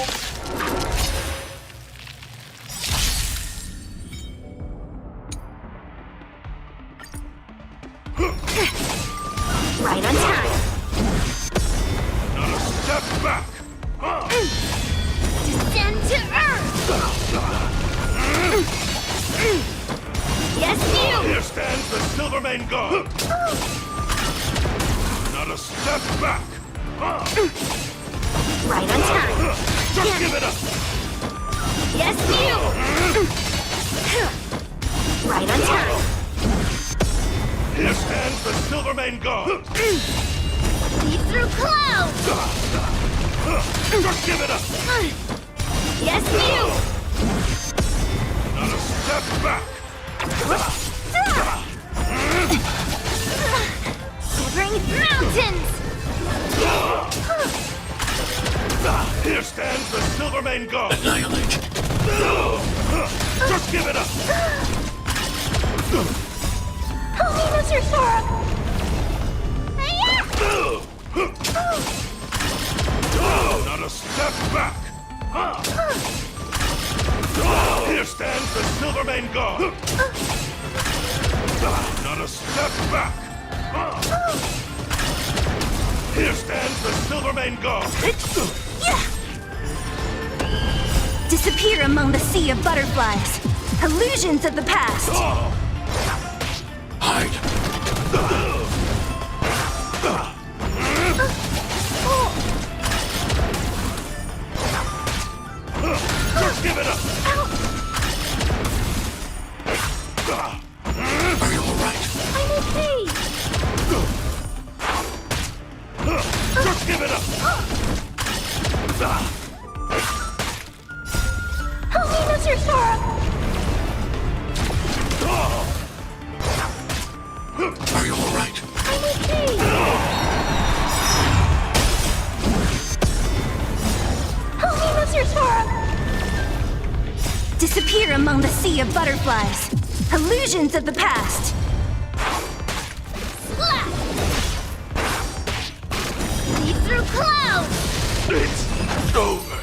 on time. Not a step back! Descend to Earth! Yes, you! Here stands the Silvermane God! Not a step back! Right on time. Just give it up! Yes, you! Right on time. Here stands the Silvermane God! Lead through clouds! Just give it up! Yes, you! Not a step back! Shivering mountains! Here stands the Silvermane God! Annihilate. Just give it up! Help me, Mr. Sora! Not a step back! Here stands the Silvermane God! Not a step back! Here stands the Silvermane God! Disappear among the sea of butterflies. Illusions of the past. Hide. Just give it up! Are you alright? I'm okay. Just give it up! Help me, Mr. Sora! Are you alright? I'm okay. Help me, Mr. Sora! Disappear among the sea of butterflies. Illusions of the past. Slap! Lead through clouds! It's over!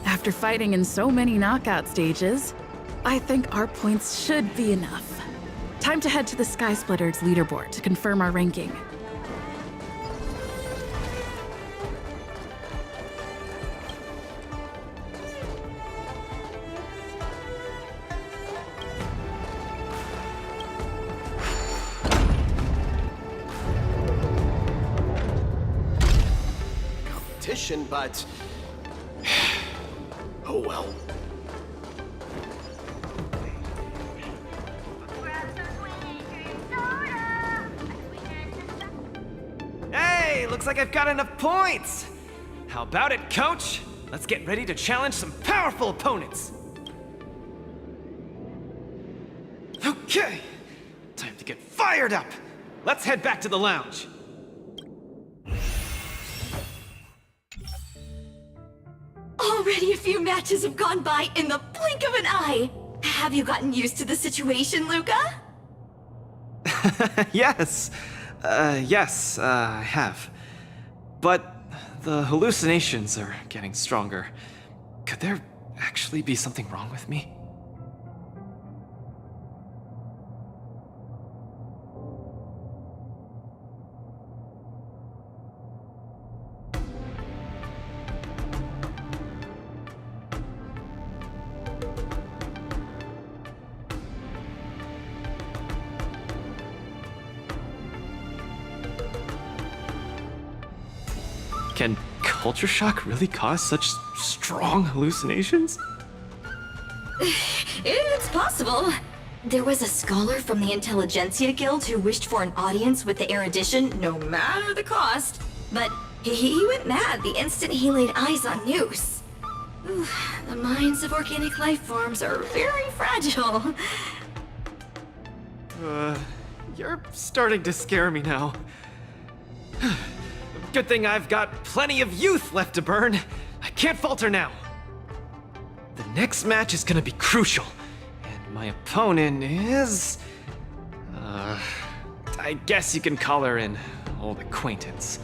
After fighting in so many knockout stages, I think our points should be enough. Time to head to the Sky Splitter's leaderboard to confirm our ranking. Competition, but... oh well. Hey, looks like I've got enough points! How about it, coach? Let's get ready to challenge some powerful opponents! Okay, time to get fired up! Let's head back to the lounge. Already a few matches have gone by in the blink of an eye. Have you gotten used to the situation, Luca? Yes. Yes, I have. But the hallucinations are getting stronger. Could there actually be something wrong with me? Can culture shock really cause such strong hallucinations? It's possible. There was a scholar from the Intelligentsia Guild who wished for an audience with the erudition, no matter the cost. But he went mad the instant he laid eyes on Noose. Ooh, the minds of organic life forms are very fragile. You're starting to scare me now. Good thing I've got plenty of youth left to burn. I can't falter now. The next match is gonna be crucial. And my opponent is... I guess you can call her an old acquaintance.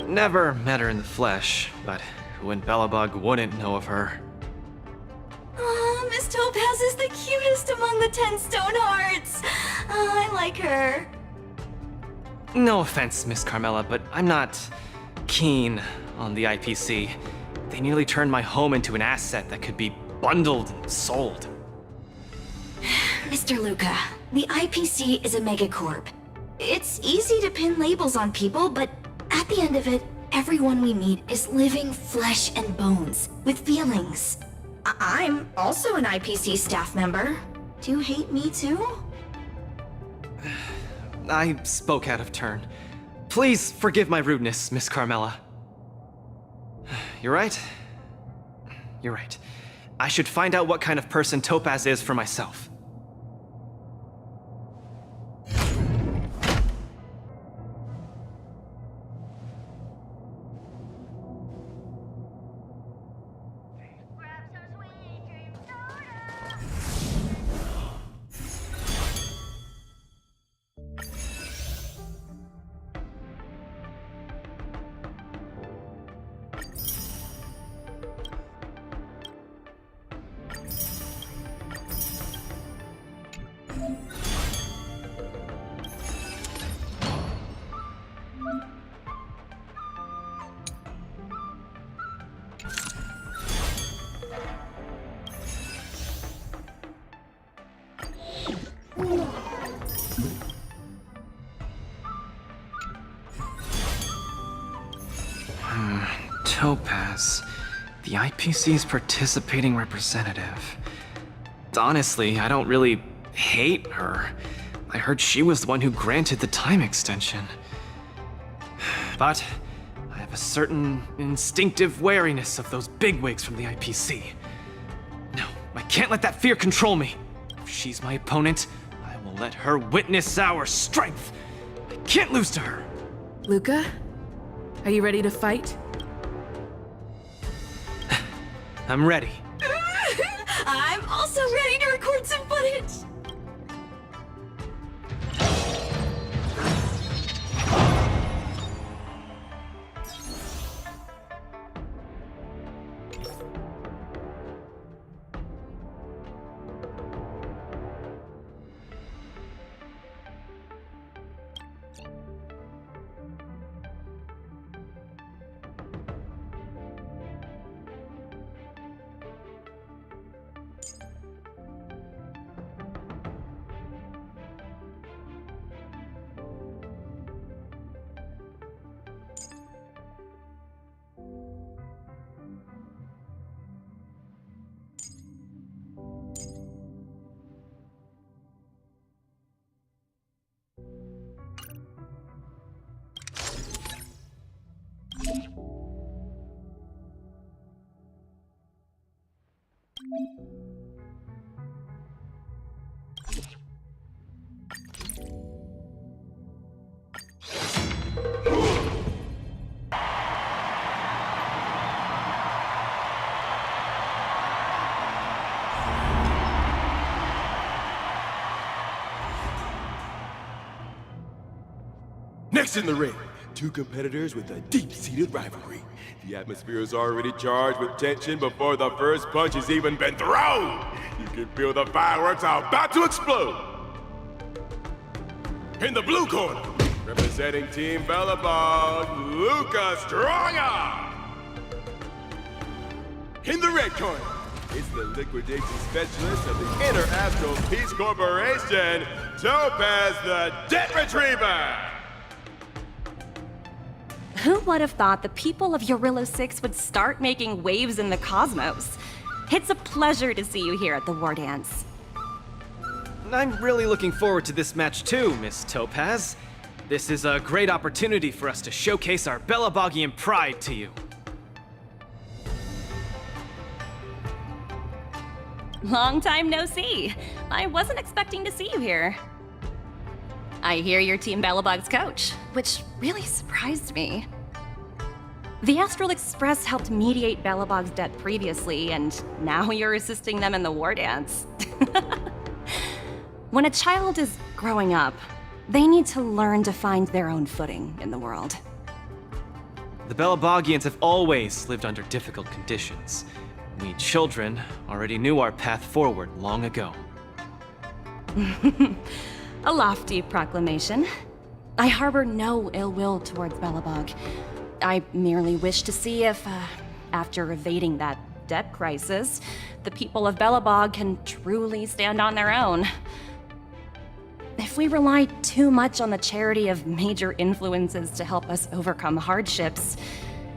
Never met her in the flesh, but who in Belobog wouldn't know of her? Aw, Miss Topaz is the cutest among the 10 stone hearts. I like her. No offense, Miss Carmela, but I'm not keen on the IPC. They nearly turned my home into an asset that could be bundled and sold. Mr. Luca, the IPC is a megacorp. It's easy to pin labels on people, but at the end of it, everyone we meet is living flesh and bones, with feelings. I'm also an IPC staff member. Do you hate me too? I spoke out of turn. Please forgive my rudeness, Miss Carmela. You're right. You're right. I should find out what kind of person Topaz is for myself. Topaz, the IPC's participating representative. Honestly, I don't really hate her. I heard she was the one who granted the time extension. But I have a certain instinctive wariness of those bigwigs from the IPC. No, I can't let that fear control me. If she's my opponent, I will let her witness our strength. I can't lose to her. Luca, are you ready to fight? I'm ready. I'm also ready to record some footage. Next in the ring, two competitors with a deep-seated rivalry. The atmosphere is already charged with tension before the first punch has even been thrown. You can feel the fireworks are about to explode. In the blue corner, representing Team Belobog, Luca Strongarm. In the red corner, It's the liquidation specialist of the Inner Astral Peace Corporation, Topaz the Debt Retriever! Who would have thought the people of Eurillo 6 would start making waves in the cosmos? It's a pleasure to see you here at the Wardance. I'm really looking forward to this match too, Miss Topaz. This is a great opportunity for us to showcase our Belabogian pride to you. Long time no see. I wasn't expecting to see you here. I hear you're Team Belobog's coach, which really surprised me. The Astral Express helped mediate Belobog's debt previously, and now you're assisting them in the Wardance. When a child is growing up, they need to learn to find their own footing in the world. The Belabogians have always lived under difficult conditions. We children already knew our path forward long ago. A lofty proclamation. I harbor no ill will towards Belobog. I merely wish to see if, after evading that debt crisis, the people of Belobog can truly stand on their own. If we rely too much on the charity of major influences to help us overcome hardships,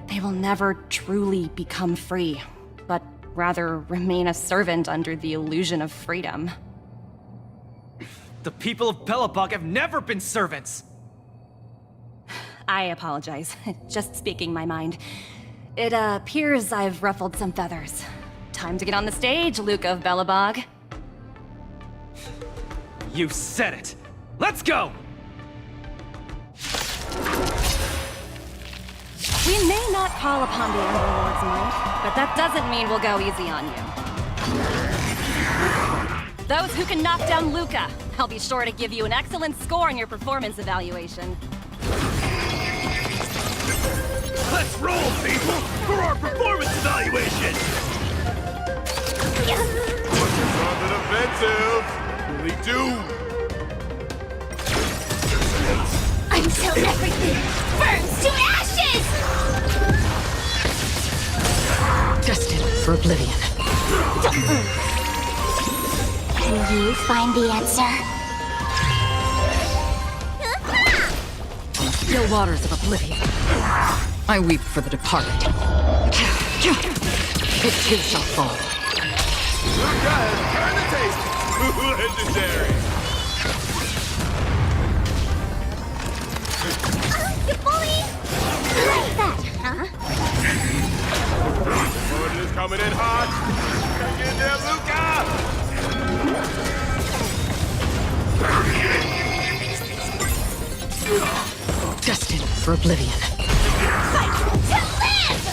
they will never truly become free, but rather remain a servant under the illusion of freedom. The people of Belobog have never been servants! I apologize. Just speaking my mind. It appears I've ruffled some feathers. Time to get on the stage, Luca of Belobog. You said it! Let's go! We may not call upon the Underlord's might, but that doesn't mean we'll go easy on you. Those who can knock down Luca, I'll be sure to give you an excellent score on your performance evaluation. Let's roll, people, for our performance evaluation! Something offensive! Really do! Until everything burns to ashes! Destined for oblivion. Can you find the answer? Still waters of oblivion. I weep for the departed. It too shall fall. Luca has turned the taste! Legendary! You bully! Like that, huh? Jordan is coming in hot! Get there, Luca! Destined for oblivion. Fight to live!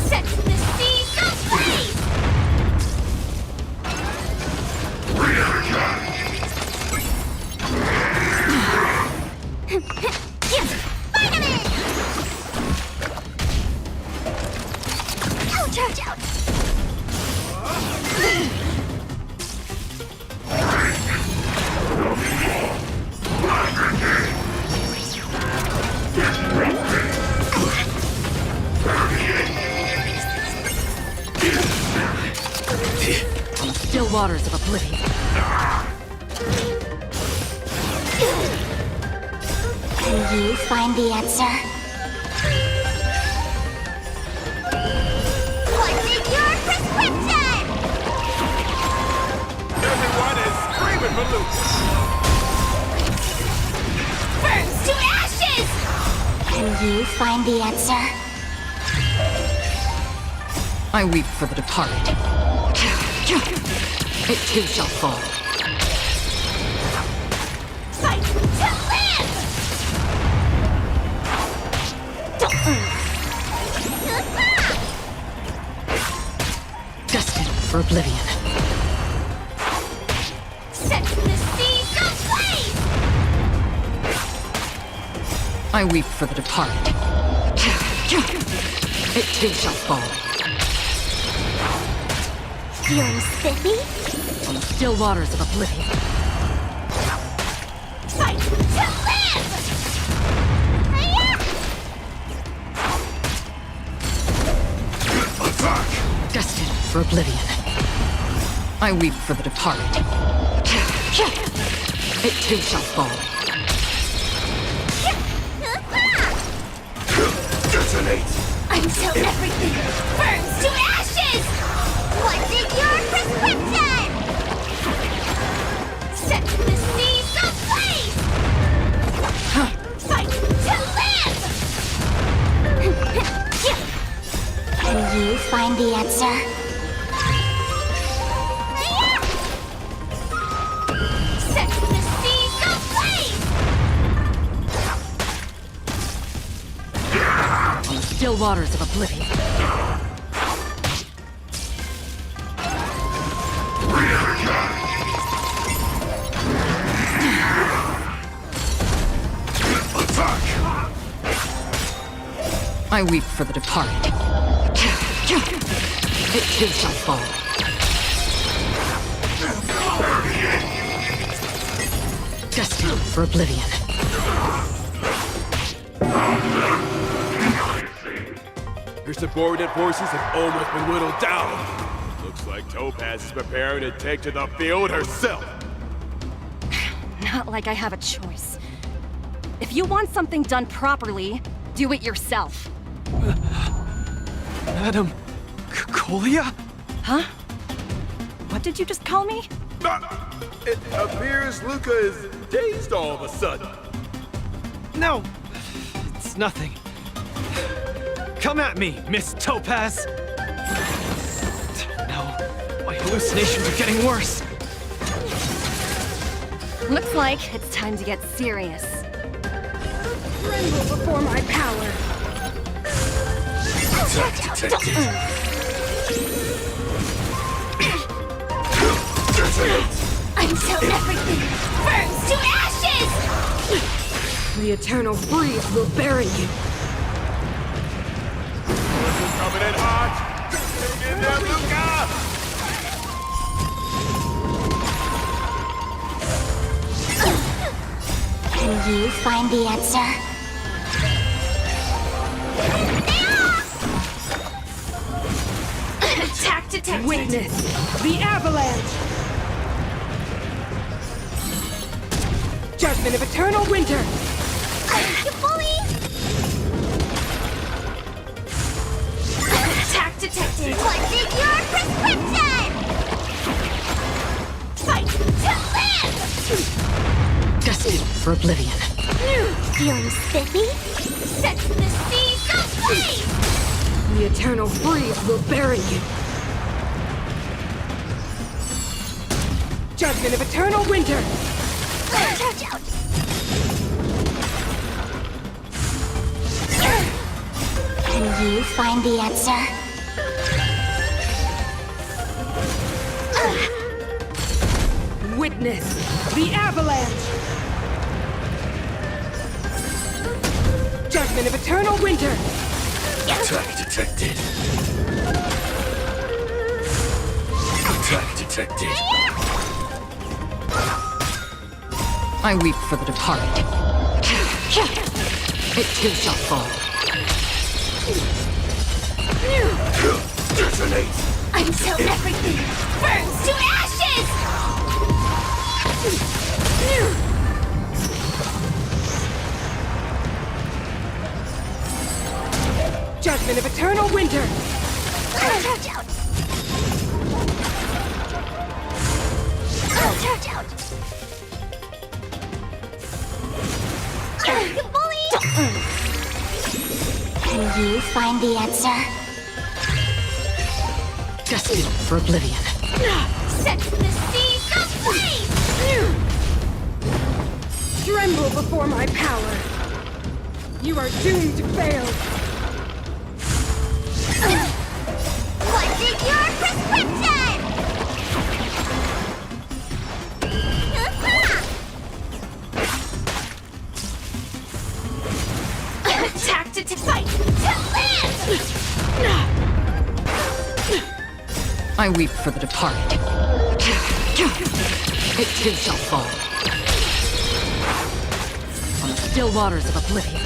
Set the seas ablaze! Yes! Finally! Ouch, ouch, ouch! Still waters of oblivion. Can you find the answer? What's in your prescription? Everyone is screaming for Luca! Burns to ashes! Can you find the answer? I weep for the departed. It too shall fall. Fight to live! Destined for oblivion. Set the seas ablaze! I weep for the departed. It too shall fall. Feeling spiffy? On the still waters of oblivion. Fight to live! Hi-ya! Attack! Destined for oblivion. I weep for the departed. It too shall fall. Detonate! Until everything burns to ashes! What's in your prescription? Set the seas ablaze! Fight to live! Can you find the answer? Set the seas ablaze! On the still waters of oblivion. I weep for the departed. It too shall fall. Destined for oblivion. Your subordinate forces have almost been whittled down. Looks like Topaz is preparing to take to the field herself. Not like I have a choice. If you want something done properly, do it yourself. Madam Colia? Huh? What did you just call me? It appears Luca is dazed all of a sudden. No, it's nothing. Come at me, Miss Topaz! No, my hallucinations are getting worse. Looks like it's time to get serious. Tremble before my power. Attack detected. Until everything burns to ashes! The eternal breeze will bury you. Coming in hot! Take in there, Luca! Can you find the answer? Attack detected! Witness the avalanche! Judgment of eternal winter! Bully! Attack detected! What's in your prescription? Fight to live! Destined for oblivion. Feeling spiffy? Set the seas ablaze! The eternal breeze will bury you. Judgment of eternal winter! Can you find the answer? Witness the avalanche! Judgment of eternal winter! Attack detected. Attack detected. I weep for the departed. It too shall fall. Detonate! Until everything burns to ashes! Judgment of eternal winter! Can you find the answer? Destined for oblivion. Set the seas ablaze! Tremble before my power! You are doomed to fail! What's in your prescription? Attack to fight to live! I weep for the departed. It too shall fall. On the still waters of oblivion.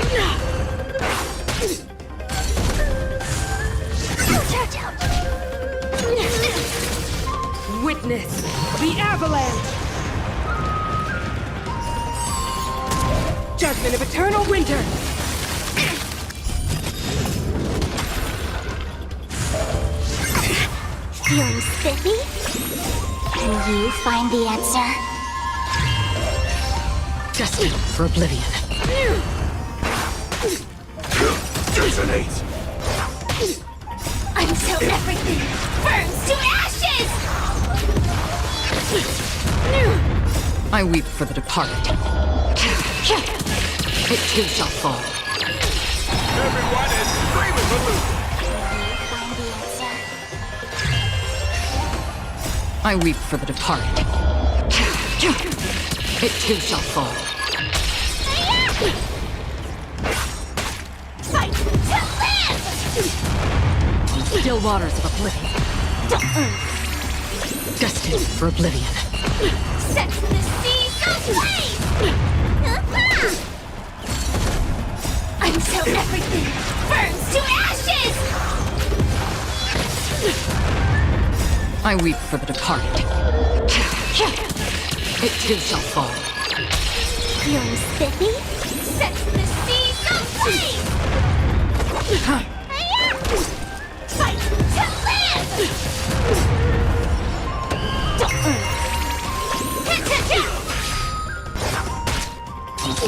Witness the avalanche! Judgment of eternal winter! Feeling spiffy? Can you find the answer? Destined for oblivion. Detonate! Until everything burns to ashes! I weep for the departed. It too shall fall. Everyone is screaming for Lucas! Find the answer. I weep for the departed. It too shall fall. Fight to live! Still waters of oblivion. Destined for oblivion. Set the seas ablaze! Until everything burns to ashes! I weep for the departed. It too shall fall. Feeling spiffy? Set the seas ablaze! Fight to live!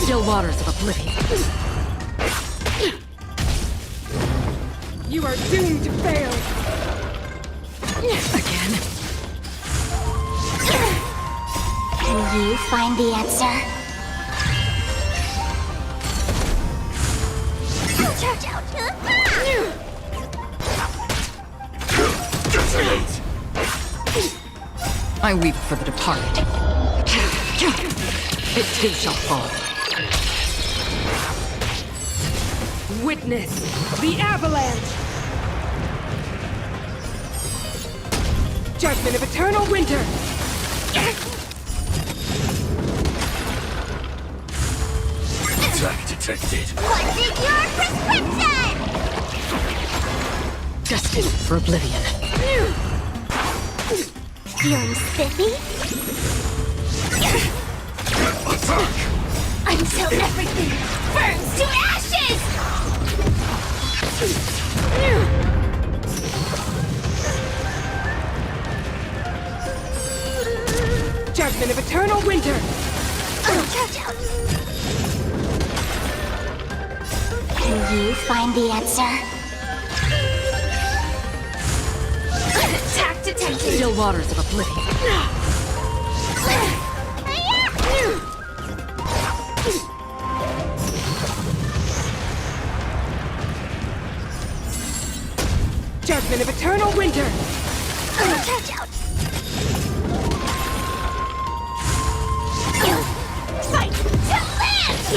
Still waters of oblivion. You are doomed to fail! Again? Can you find the answer? Detonate! I weep for the departed. It too shall fall. Witness the avalanche! Judgment of eternal winter! Attack detected. What's in your prescription? Destined for oblivion. Feeling spiffy? Attack! Until everything burns to ashes! Judgment of eternal winter! Can you find the answer? Attack detected! Still waters of oblivion. Judgment of eternal winter! Fight to live!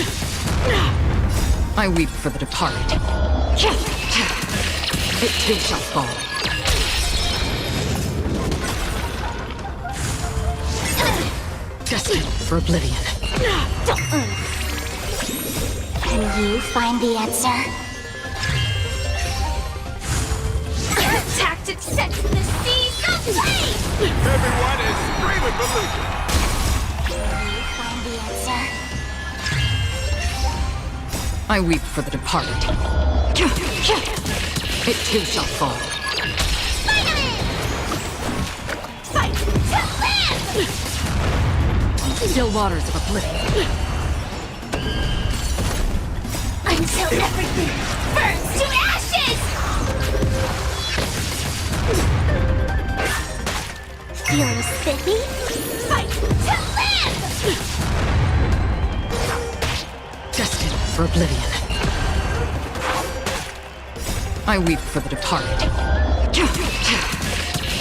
I weep for the departed. It too shall fall. Destined for oblivion. Can you find the answer? Attack to set the seas ablaze! Everyone is screaming for Lucas! Can you find the answer? I weep for the departed. It too shall fall. Fight to live! Still waters of oblivion. Until everything burns to ashes! Feeling spiffy? Fight to live! Destined for oblivion. I weep for the departed.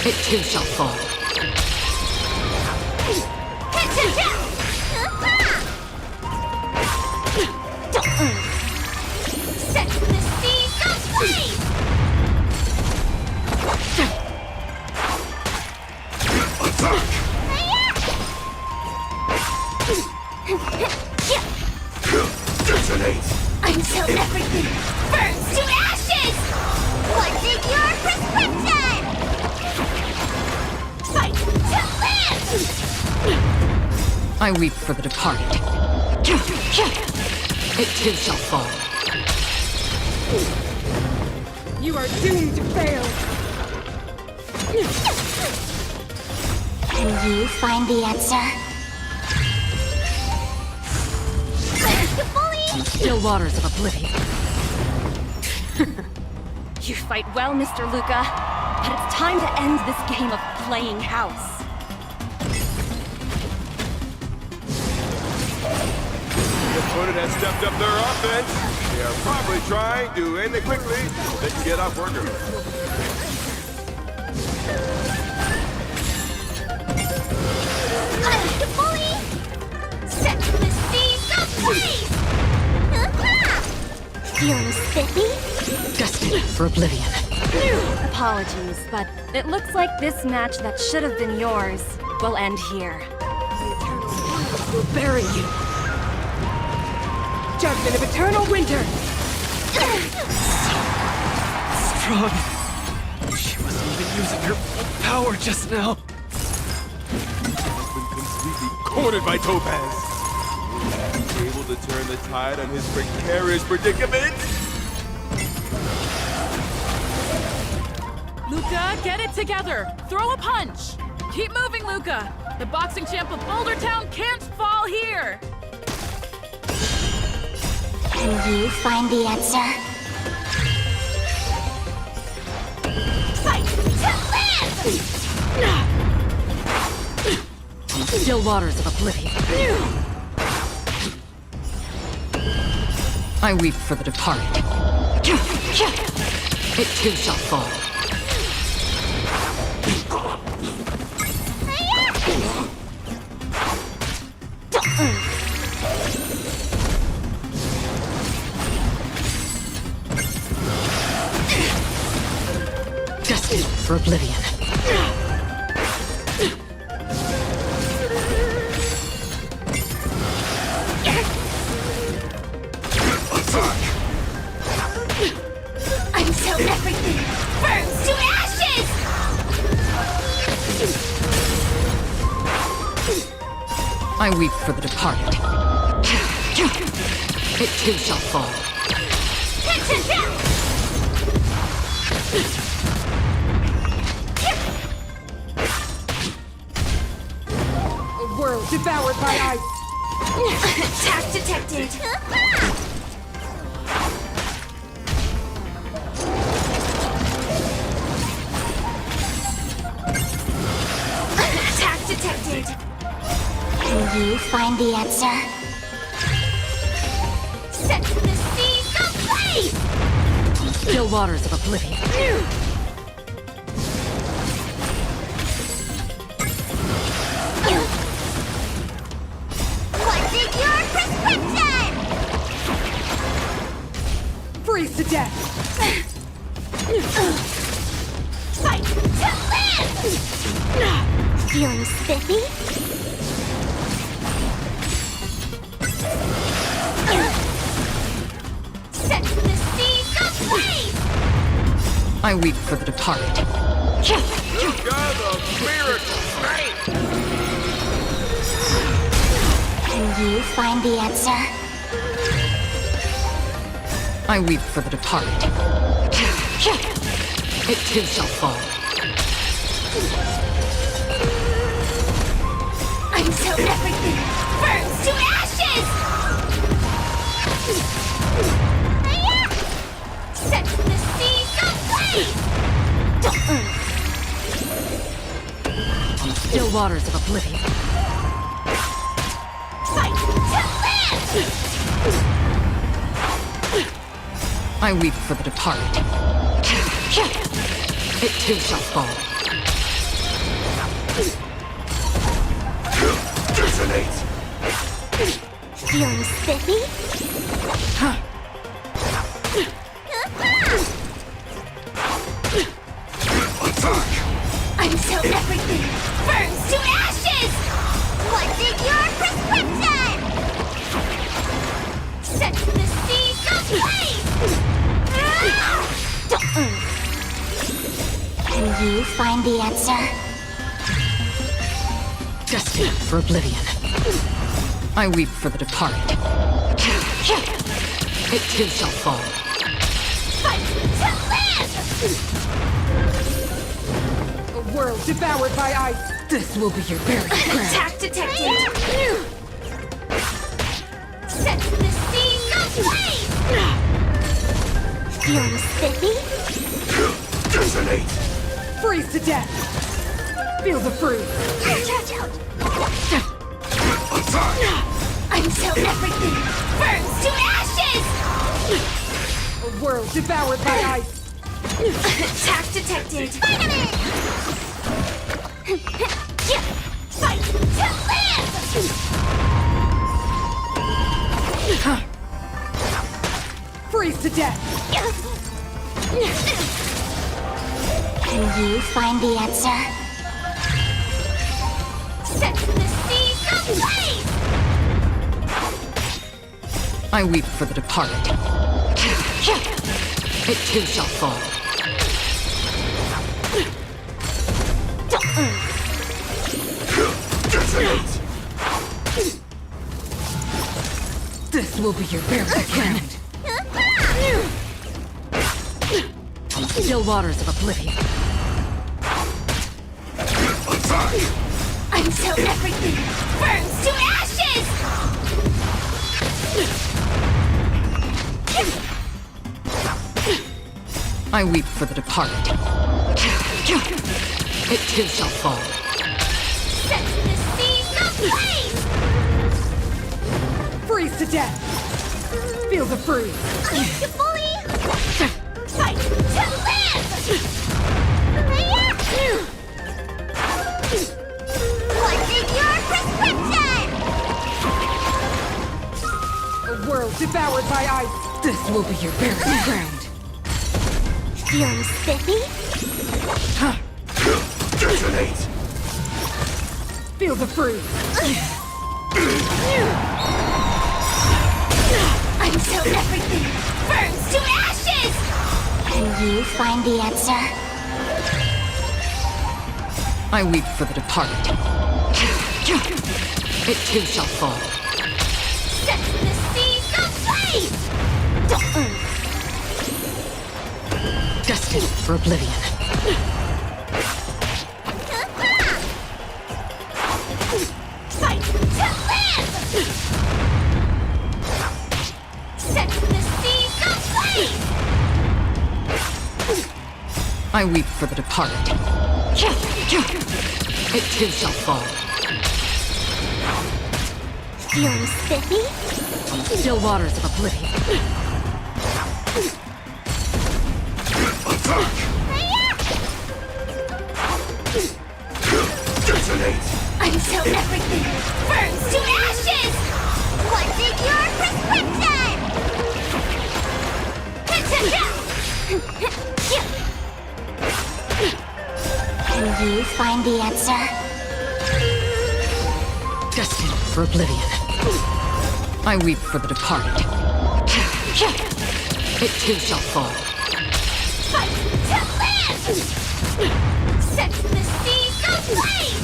It too shall fall. Set the seas ablaze! Attack! Detonate! Until everything burns to ashes! What's in your prescription? Fight to I weep for the departed. It too shall fall. You are doomed to fail! Can you find the answer? Still waters of oblivion. You fight well, Mr. Luca, but it's time to end this game of playing house. The opponent has stepped up their offense. They are probably trying to end it quickly so they can get off work early. Set the seas ablaze! Feeling spiffy? Destined for oblivion. Apologies, but it looks like this match that should have been yours will end here. Will bury you! Judgment of eternal winter! Strong. She wasn't even using her full power just now. Has been completely cornered by Topaz. Will he be able to turn the tide on his precarious predicament? Luca, get it together! Throw a punch! Keep moving, Luca! The boxing champ of Boulder Town can't fall here! Can you find the answer? Fight to live! Still waters of oblivion. I weep for the departed. It too shall fall. Destined for oblivion. Until everything burns to ashes! I weep for the departed. It too shall fall. A world devoured by ice! Attack detected! Attack detected! Can you find the answer? Set the seas ablaze! Still waters of oblivion. What's in your prescription? Freeze to death! Fight to live! Feeling spiffy? Set the seas ablaze! I weep for the departed. Luca the Miracle Knight! Can you find the answer? I weep for the departed. It too shall fall. Until everything burns to ashes! Set the seas ablaze! Still waters of oblivion. Fight to live! I weep for the departed. It too shall fall. Detonate! Feeling spiffy? Attack! Until everything burns to ashes! What's in your prescription? Set the seas ablaze! Can you find the answer? Destined for oblivion. I weep for the departed. It too shall fall. Fight to live! A world devoured by ice. This will be your burial ground. Attack detected! Set the seas aflame! Feeling spiffy? Dissonate! Freeze to death. Feel the freeze. Attack! Until everything burns to ashes! A world devoured by ice. Attack detected! Spider-Man! Fight to live! Freeze to death. Can you find the answer? Set the seas ablaze! I weep for the departed. It too shall fall. Dissonate! This will be your burial ground. Still waters of oblivion. Attack! Until everything burns to ashes! I weep for the departed. It too shall fall. Set the seas ablaze! Freeze to death. Feel the freeze. Fully fight to live! What's in your prescription? A world devoured by ice. This will be your burial ground. Feeling spiffy? Dissonate! Feel the freeze. Until everything burns to ashes! Can you find the answer? I weep for the departed. It too shall fall. Set the seas ablaze! Destined for oblivion. Fight to live! Set the seas ablaze! I weep for the departed. It too shall fall. Feeling spiffy? Still waters of oblivion. Attack! Dissonate! Until everything burns to ashes! What's in your prescription? Can you find the answer? Destined for oblivion. I weep for the departed. It too shall fall. Fight to live! Set the seas ablaze!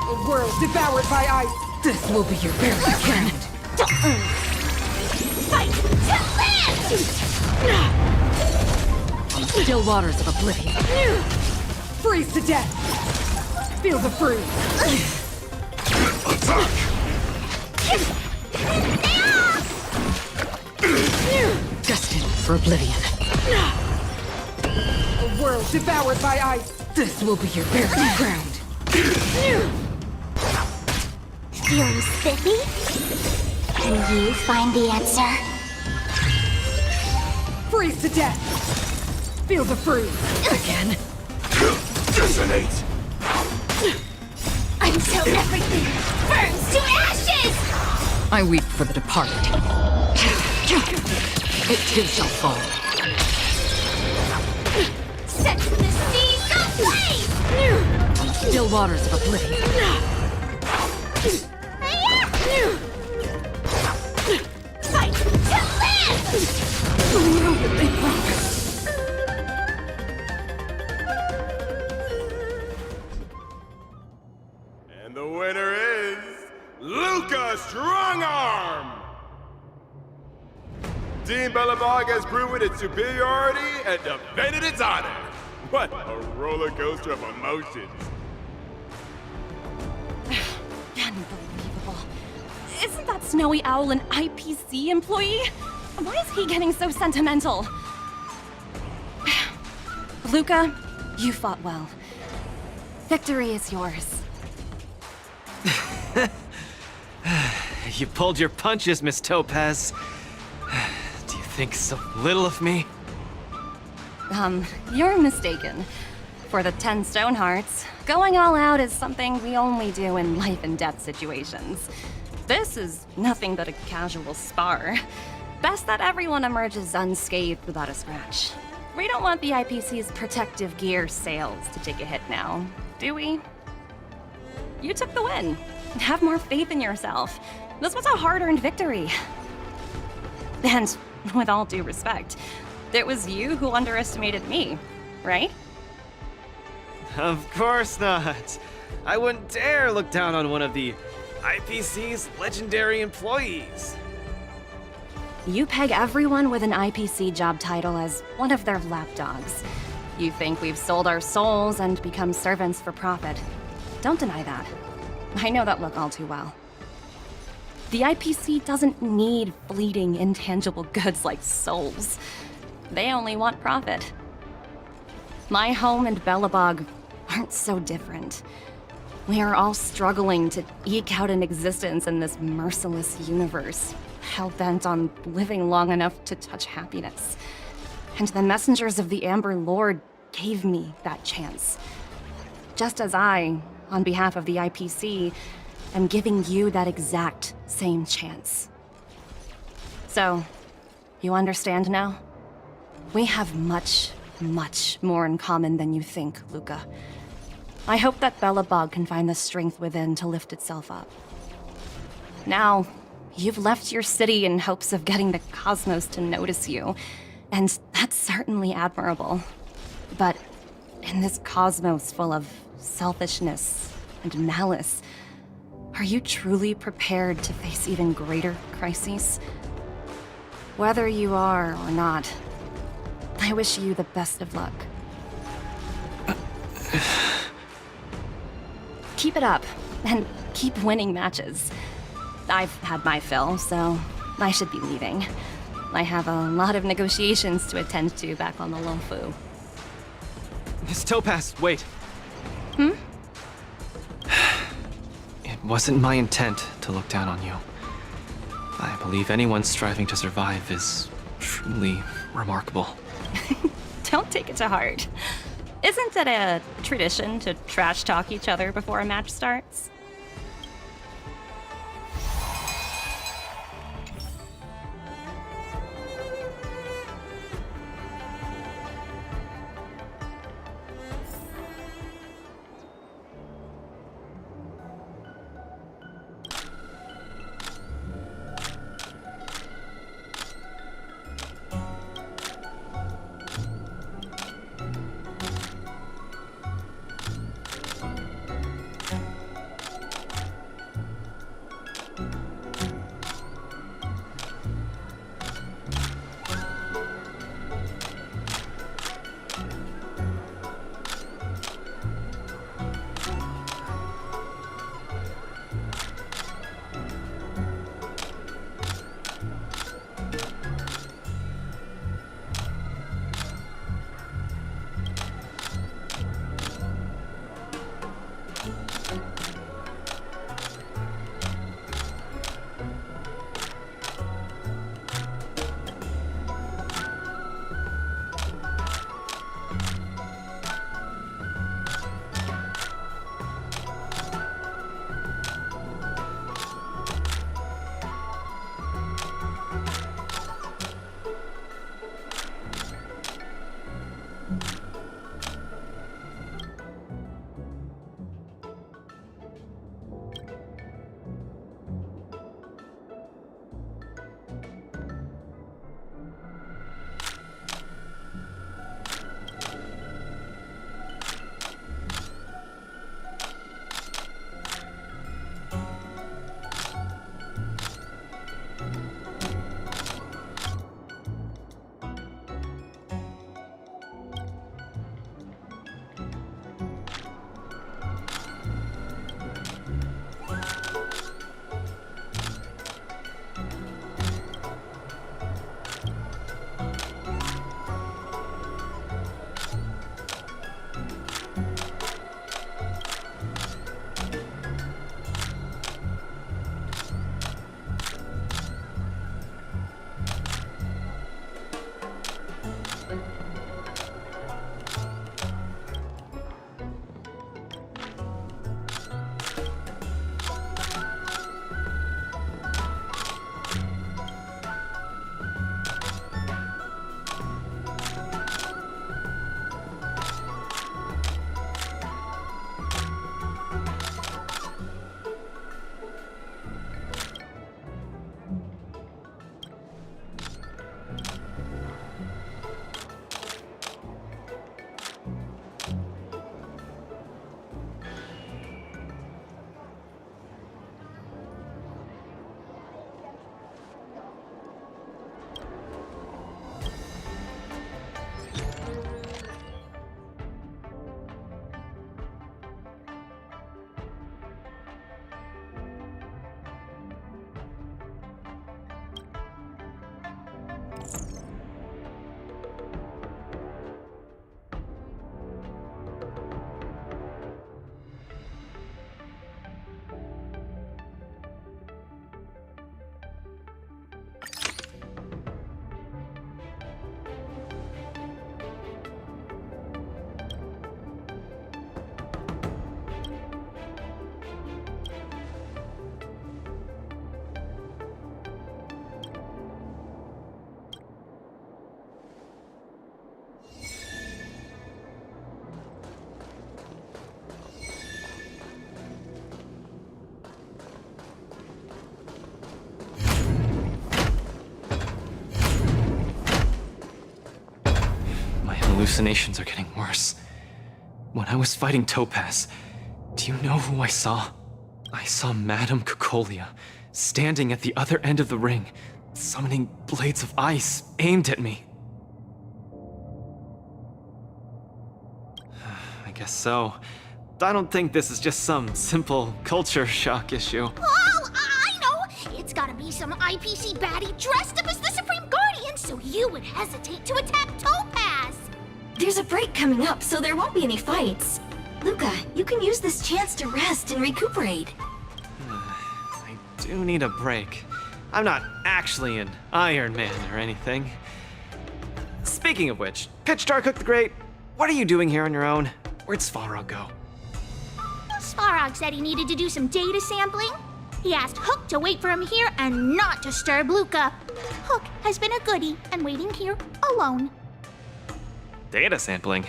A world devoured by ice. This will be your burial ground. Fight to live! Still waters of oblivion. Freeze to death. Feel the freeze. Attack! Destined for oblivion. A world devoured by ice. This will be your burial ground. Feeling spiffy? Can you find the answer? Freeze to death. Feel the freeze. Again? Dissonate! Until everything burns to ashes! I weep for the departed. It too shall fall. Set the seas ablaze! Still waters of oblivion. Fight to live! The world that they promised. Team Belobog has proven its superiority and defended its honor. What a roller coaster of emotions. Unbelievable. Isn't that snowy owl an IPC employee? Why is he getting so sentimental? Luca, you fought well. Victory is yours. You pulled your punches, Miss Topaz. Do you think so little of me? You're mistaken. For the 10 Stonehearts, going all out is something we only do in life and death situations. This is nothing but a casual spar. Best that everyone emerges unscathed without a scratch. We don't want the IPC's protective gear sales to take a hit now, do we? You took the win. Have more faith in yourself. This was a hard-earned victory. And with all due respect, it was you who underestimated me, right? Of course not. I wouldn't dare look down on one of the IPC's legendary employees. You peg everyone with an IPC job title as one of their lapdogs. You think we've sold our souls and become servants for profit. Don't deny that. I know that look all too well. The IPC doesn't need fleeting, intangible goods like souls. They only want profit. My home and Belobog aren't so different. We are all struggling to eke out an existence in this merciless universe, hell-bent on living long enough to touch happiness. And the messengers of the Amber Lord gave me that chance. Just as I, on behalf of the IPC, am giving you that exact same chance. So, you understand now? We have much, much more in common than you think, Luca. I hope that Belobog can find the strength within to lift itself up. Now, you've left your city in hopes of getting the cosmos to notice you, and that's certainly admirable. But in this cosmos full of selfishness and malice, are you truly prepared to face even greater crises? Whether you are or not, I wish you the best of luck. Keep it up, and keep winning matches. I've had my fill, so I should be leaving. I have a lot of negotiations to attend to back on the Lofu. Miss Topaz, wait. Hmm? It wasn't my intent to look down on you. I believe anyone striving to survive is truly remarkable. Don't take it to heart. Isn't it a tradition to trash talk each other before a match starts? hallucinations are getting worse. When I was fighting Topaz, do you know who I saw? I saw Madame Cocolia standing at the other end of the ring, summoning blades of ice aimed at me. I guess so. I don't think this is just some simple culture shock issue. Oh, I know! It's gotta be some IPC baddie dressed up as the Supreme Guardian so you would hesitate to attack Topaz! There's a break coming up, so there won't be any fights. Luca, you can use this chance to rest and recuperate. I do need a break. I'm not actually an Iron Man or anything. Speaking of which, Pitch Dark Hook the Great, what are you doing here on your own? Where'd Svarog go? Svarog said he needed to do some data sampling. He asked Hook to wait for him here and not disturb Luca. Hook has been a goodie and waiting here alone. Data sampling?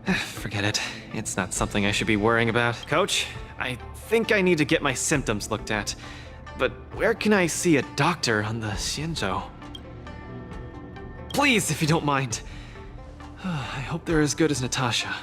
Forget it. It's not something I should be worrying about. Coach, I think I need to get my symptoms looked at. But where can I see a doctor on the Xianzhou? Please, if you don't mind. I hope they're as good as Natasha.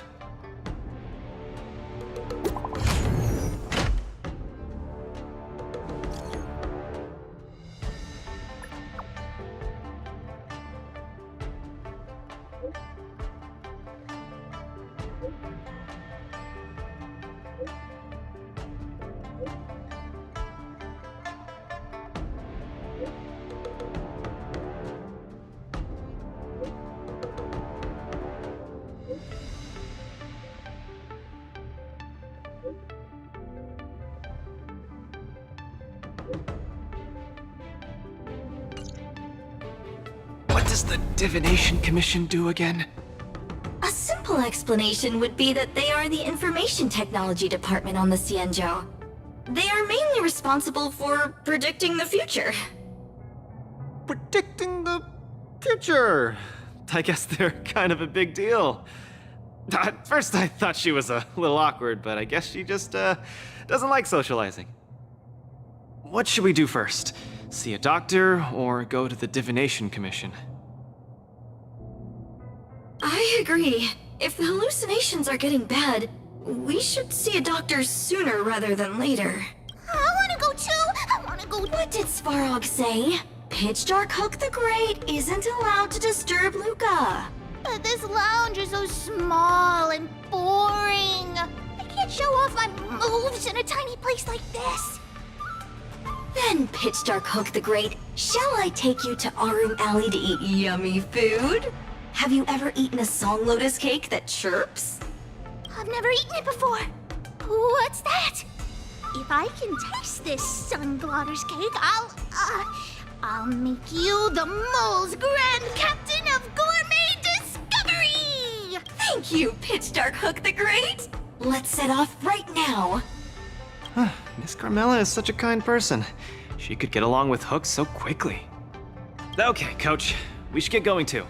What does the Divination Commission do again? A simple explanation would be that they are the Information Technology Department on the Xianzhou. They are mainly responsible for predicting the future. Predicting the future? I guess they're kind of a big deal. At first I thought she was a little awkward, but I guess she just doesn't like socializing. What should we do first? See a doctor or go to the Divination Commission? I agree. If the hallucinations are getting bad, we should see a doctor sooner rather than later. I wanna go too! I wanna go. What did Svarog say? Pitch Dark Hook the Great isn't allowed to disturb Luca. But this lounge is so small and boring. I can't show off my moves in a tiny place like this. Then, Pitch Dark Hook the Great, shall I take you to Arum Alley to eat yummy food? Have you ever eaten a song lotus cake that chirps? I've never eaten it before. What's that? If I can taste this Sunglotters cake, I'll make you the mole's grand captain of gourmet discovery! Thank you, Pitch Dark Hook the Great! Let's set off right now. Miss Carmela is such a kind person. She could get along with Hook so quickly. Okay, Coach. We should get going too.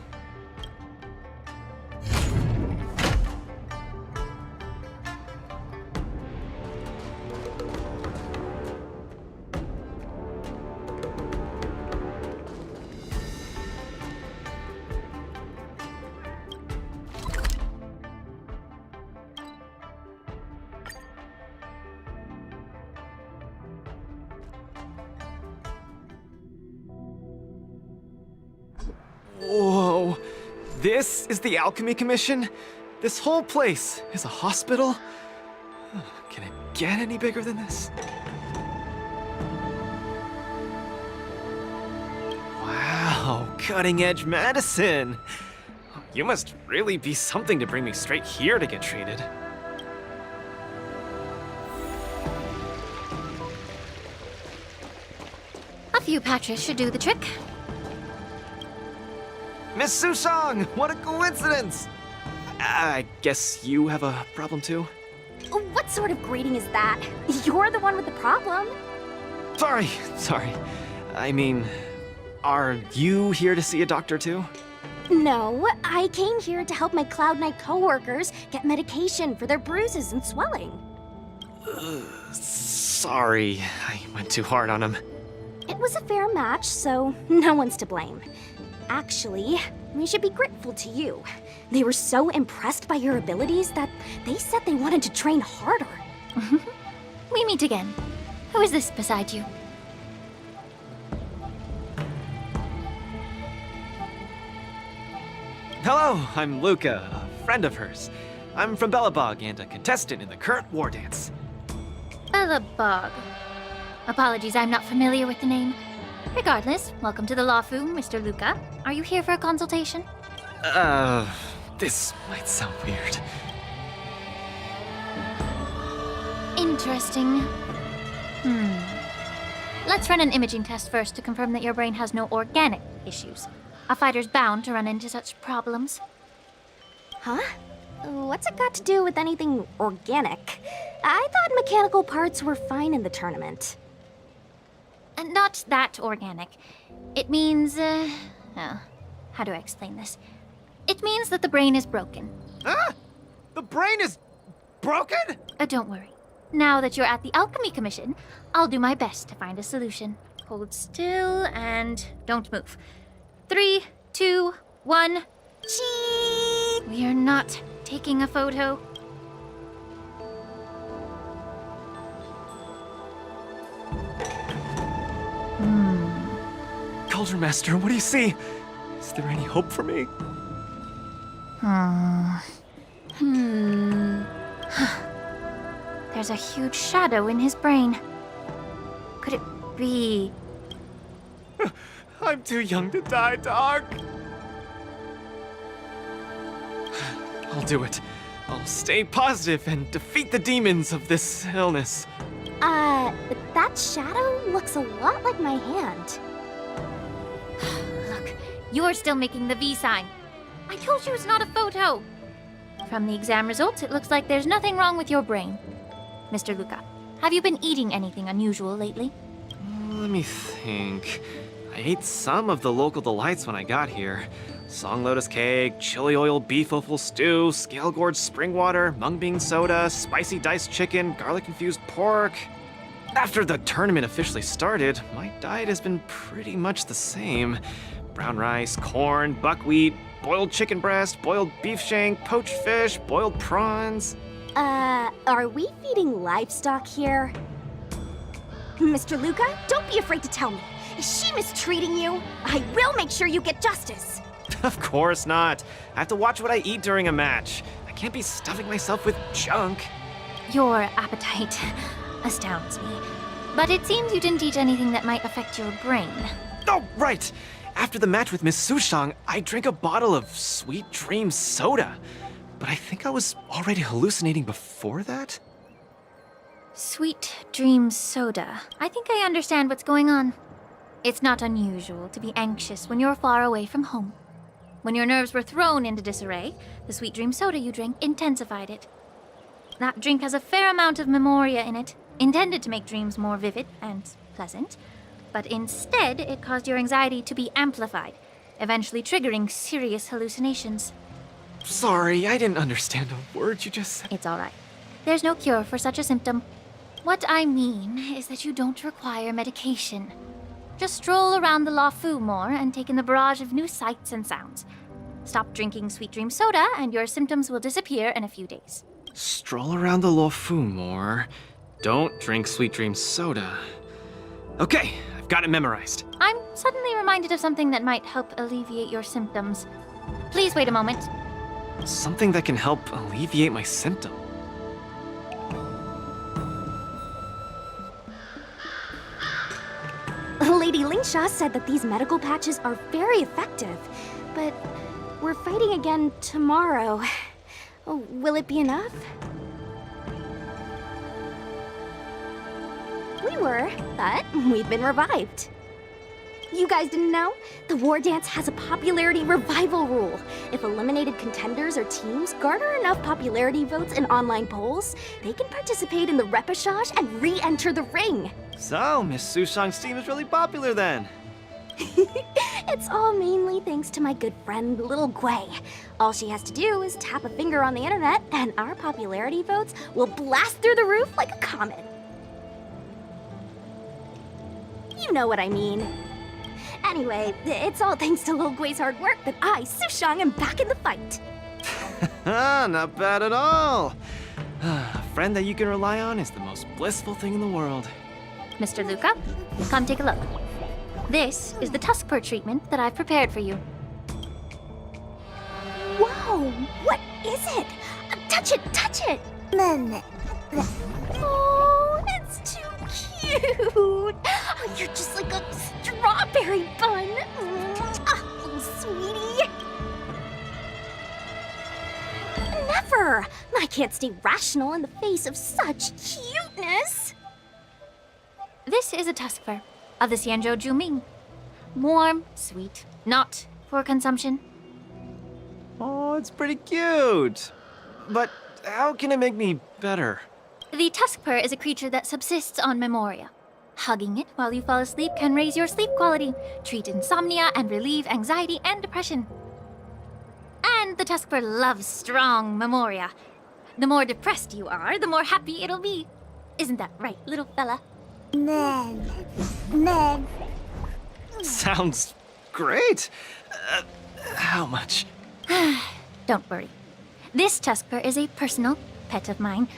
Whoa! This is the Alchemy Commission? This whole place is a hospital? Can it get any bigger than this? Wow, cutting-edge medicine! You must really be something to bring me straight here to get treated. A few patches should do the trick. Miss Sushang, what a coincidence! I guess you have a problem too? What sort of greeting is that? You're the one with the problem. Sorry. I mean, are you here to see a doctor too? No, I came here to help my Cloud Knight coworkers get medication for their bruises and swelling. Sorry, I went too hard on him. It was a fair match, so no one's to blame. Actually, we should be grateful to you. They were so impressed by your abilities that they said they wanted to train harder. We meet again. Who is this beside you? Hello, I'm Luca, a friend of hers. I'm from Belobog and a contestant in the current war dance. Belobog. Apologies, I'm not familiar with the name. Regardless, welcome to the Lawfu, Mr. Luca. Are you here for a consultation? This might sound weird. Interesting. Let's run an imaging test first to confirm that your brain has no organic issues. A fighter's bound to run into such problems. Huh? What's it got to do with anything organic? I thought mechanical parts were fine in the tournament. Not that organic. It means, how do I explain this? It means that the brain is broken. Ah! The brain is broken? Don't worry. Now that you're at the Alchemy Commission, I'll do my best to find a solution. Hold still and don't move. 3, 2, 1. Cheat! We are not taking a photo. Culture Master, what do you see? Is there any hope for me? There's a huge shadow in his brain. Could it be... I'm too young to die, Doc. I'll do it. I'll stay positive and defeat the demons of this illness. That shadow looks a lot like my hand. Look, you're still making the V sign. I told you it's not a photo. From the exam results, it looks like there's nothing wrong with your brain. Mr. Luca, have you been eating anything unusual lately? Let me think. I ate some of the local delights when I got here. Song lotus cake, chili oil beef offal stew, scale gorge spring water, mung bean soda, spicy diced chicken, garlic infused pork. After the tournament officially started, my diet has been pretty much the same. Brown rice, corn, buckwheat, boiled chicken breast, boiled beef shank, poached fish, boiled prawns. Are we feeding livestock here? Mr. Luca, don't be afraid to tell me. Is she mistreating you? I will make sure you get justice. Of course not. I have to watch what I eat during a match. I can't be stuffing myself with junk. Your appetite astounds me. But it seems you didn't eat anything that might affect your brain. Oh, right! After the match with Miss Sushang, I drank a bottle of Sweet Dream soda. But I think I was already hallucinating before that? Sweet Dream soda. I think I understand what's going on. It's not unusual to be anxious when you're far away from home. When your nerves were thrown into disarray, the Sweet Dream soda you drank intensified it. That drink has a fair amount of memoria in it, intended to make dreams more vivid and pleasant, but instead it caused your anxiety to be amplified, eventually triggering serious hallucinations. Sorry, I didn't understand a word you just said. It's all right. There's no cure for such a symptom. What I mean is that you don't require medication. Just stroll around the Lawfu more and take in the barrage of new sights and sounds. Stop drinking Sweet Dream soda and your symptoms will disappear in a few days. Stroll around the Lawfu more. Don't drink Sweet Dream soda. Okay, I've got it memorized. I'm suddenly reminded of something that might help alleviate your symptoms. Please wait a moment. Something that can help alleviate my symptom. Lady Lingsha said that these medical patches are very effective, but we're fighting again tomorrow. Will it be enough? We were, but we've been revived. You guys didn't know? The War Dance has a popularity revival rule. If eliminated contenders or teams garner enough popularity votes in online polls, they can participate in the repechage and re-enter the ring. So, Miss Sushang's team is really popular then. It's all mainly thanks to my good friend, Little Gwei. All she has to do is tap a finger on the internet, and our popularity votes will blast through the roof like a comet. You know what I mean. Anyway, it's all thanks to Lil Gui's hard work that I, Sushang, am back in the fight. Not bad at all. A friend that you can rely on is the most blissful thing in the world. Mr. Luca, come take a look. This is the tusk fur treatment that I've prepared for you. Whoa, what is it? Touch it, touch it! Oh, it's too cute! Oh, you're just like a strawberry bun! Ah, little sweetie! Never! I can't stay rational in the face of such cuteness! This is a tusk fur of the Xianzhou Juming. Warm, sweet, not for consumption. Oh, it's pretty cute. But how can it make me better? The tusk fur is a creature that subsists on memoria. Hugging it while you fall asleep can raise your sleep quality, treat insomnia, and relieve anxiety and depression. And the tusk fur loves strong memoria. The more depressed you are, the more happy it'll be. Isn't that right, little fella? Sounds great. How much? Don't worry. This tusk fur is a personal pet of mine.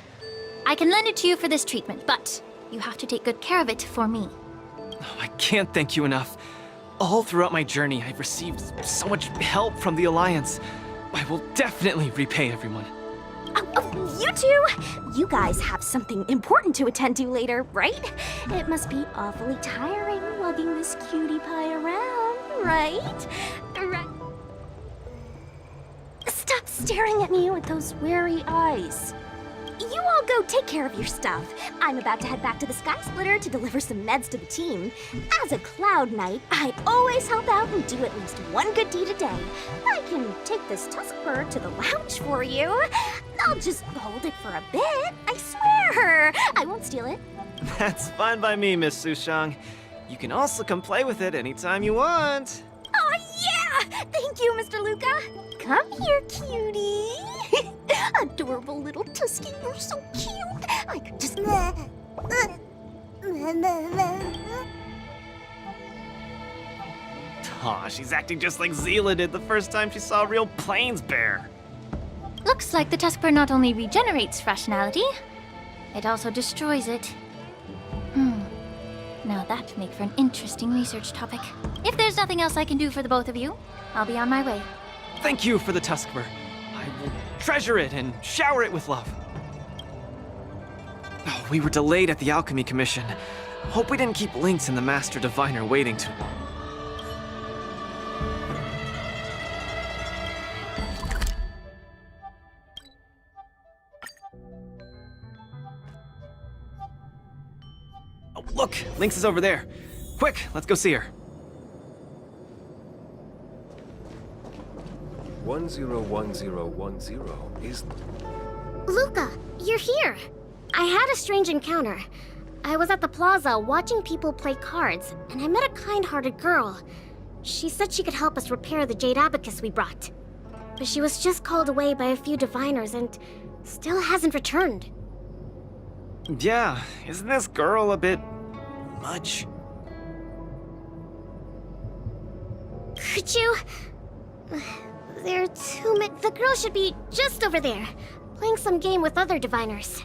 I can lend it to you for this treatment, but you have to take good care of it for me. Oh, I can't thank you enough. All throughout my journey, I've received so much help from the Alliance. I will definitely repay everyone. You two! You guys have something important to attend to later, right? It must be awfully tiring lugging this cutie pie around, right? Right. Stop staring at me with those wary eyes. You all go take care of your stuff. I'm about to head back to the Sky Splitter to deliver some meds to the team. As a Cloud Knight, I always help out and do at least one good deed a day. I can take this tusk fur to the lounge for you. I'll just hold it for a bit, I swear. I won't steal it. That's fine by me, Miss Sushang. You can also come play with it anytime you want. Oh, yeah! Thank you, Mr. Luca. Come here, cutie. Adorable little Tusky, you're so cute. I could just... Aw, she's acting just like Zila did the first time she saw a real plains bear. Looks like the tusk fur not only regenerates rationality, it also destroys it. Now that'd make for an interesting research topic. If there's nothing else I can do for the both of you, I'll be on my way. Thank you for the tusk fur. I will treasure it and shower it with love. Oh, we were delayed at the Alchemy Commission. Hope we didn't keep Lynx and the Master Diviner waiting too long. Oh, look! Lynx is over there. Quick, let's go see her. 101010 is... Luca, you're here. I had a strange encounter. I was at the plaza watching people play cards, and I met a kind-hearted girl. She said she could help us repair the Jade Abacus we brought. But she was just called away by a few diviners and still hasn't returned. Yeah, isn't this girl a bit... much? Could you... There are too many... The girl should be just over there, playing some game with other diviners.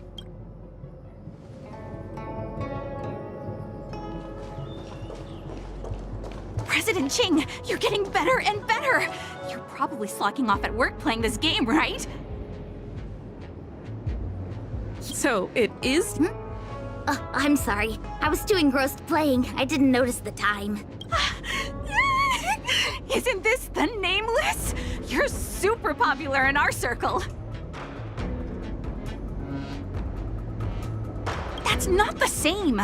President Ching, you're getting better and better! You're probably slacking off at work playing this game, right? So, it is... I'm sorry. I was too engrossed playing. I didn't notice the time. Isn't this the Nameless? You're super popular in our circle. That's not the same.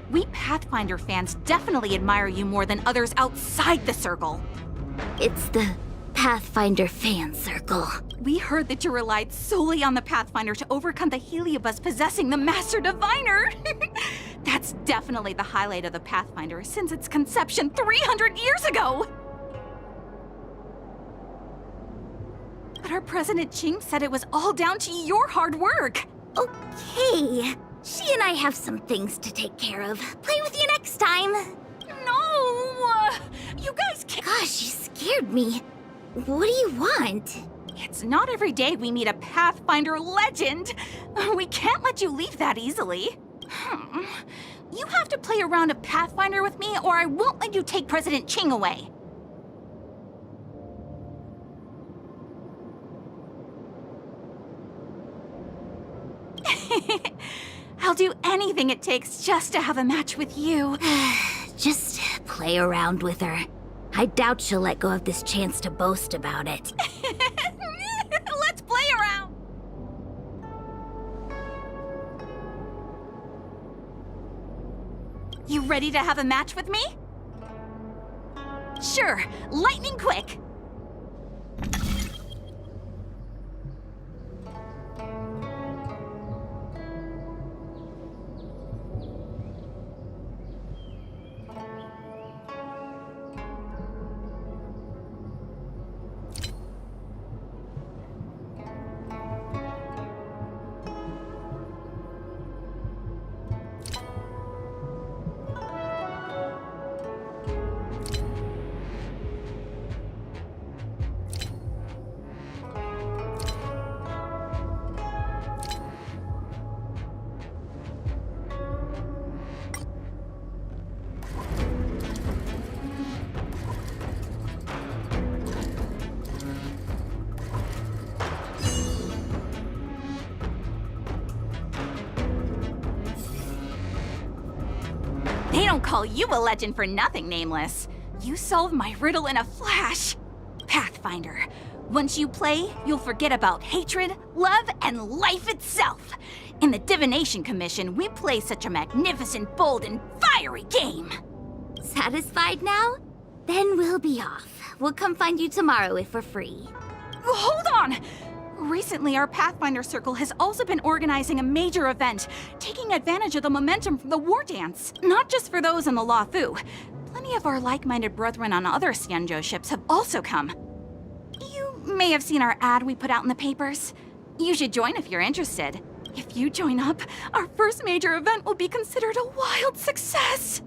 We Pathfinder fans definitely admire you more than others outside the circle. It's the Pathfinder fan circle. We heard that you relied solely on the Pathfinder to overcome the Heliobus possessing the Master Diviner. That's definitely the highlight of the Pathfinder since its conception 300 years ago. But our President Ching said it was all down to your hard work. Okay. She and I have some things to take care of. Play with you next time. No! You guys can't. Gosh, you scared me. What do you want? It's not every day we meet a Pathfinder legend. We can't let you leave that easily. You have to play a round of Pathfinder with me, or I won't let you take President Ching away. I'll do anything it takes just to have a match with you. Just play around with her. I doubt she'll let go of this chance to boast about it. Let's play around. You ready to have a match with me? Sure, lightning quick. They don't call you a legend for nothing, Nameless. You solved my riddle in a flash. Pathfinder, once you play, you'll forget about hatred, love, and life itself. In the Divination Commission, we play such a magnificent, bold, and fiery game. Satisfied now? Then we'll be off. We'll come find you tomorrow if we're free. Hold on! Recently, our Pathfinder Circle has also been organizing a major event, taking advantage of the momentum from the Wardance. Not just for those in the La Fu. Plenty of our like-minded brethren on other Xianzhou ships have also come. You may have seen our ad we put out in the papers. You should join if you're interested. If you join up, our first major event will be considered a wild success.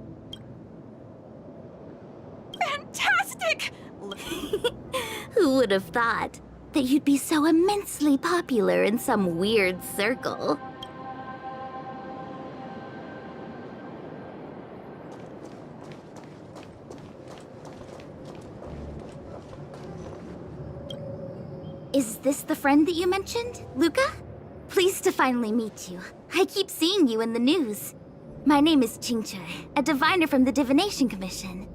Fantastic! Who would have thought that you'd be so immensely popular in some weird circle? Is this the friend that you mentioned, Luca? Pleased to finally meet you. I keep seeing you in the news. My name is Qingche, a diviner from the Divination Commission.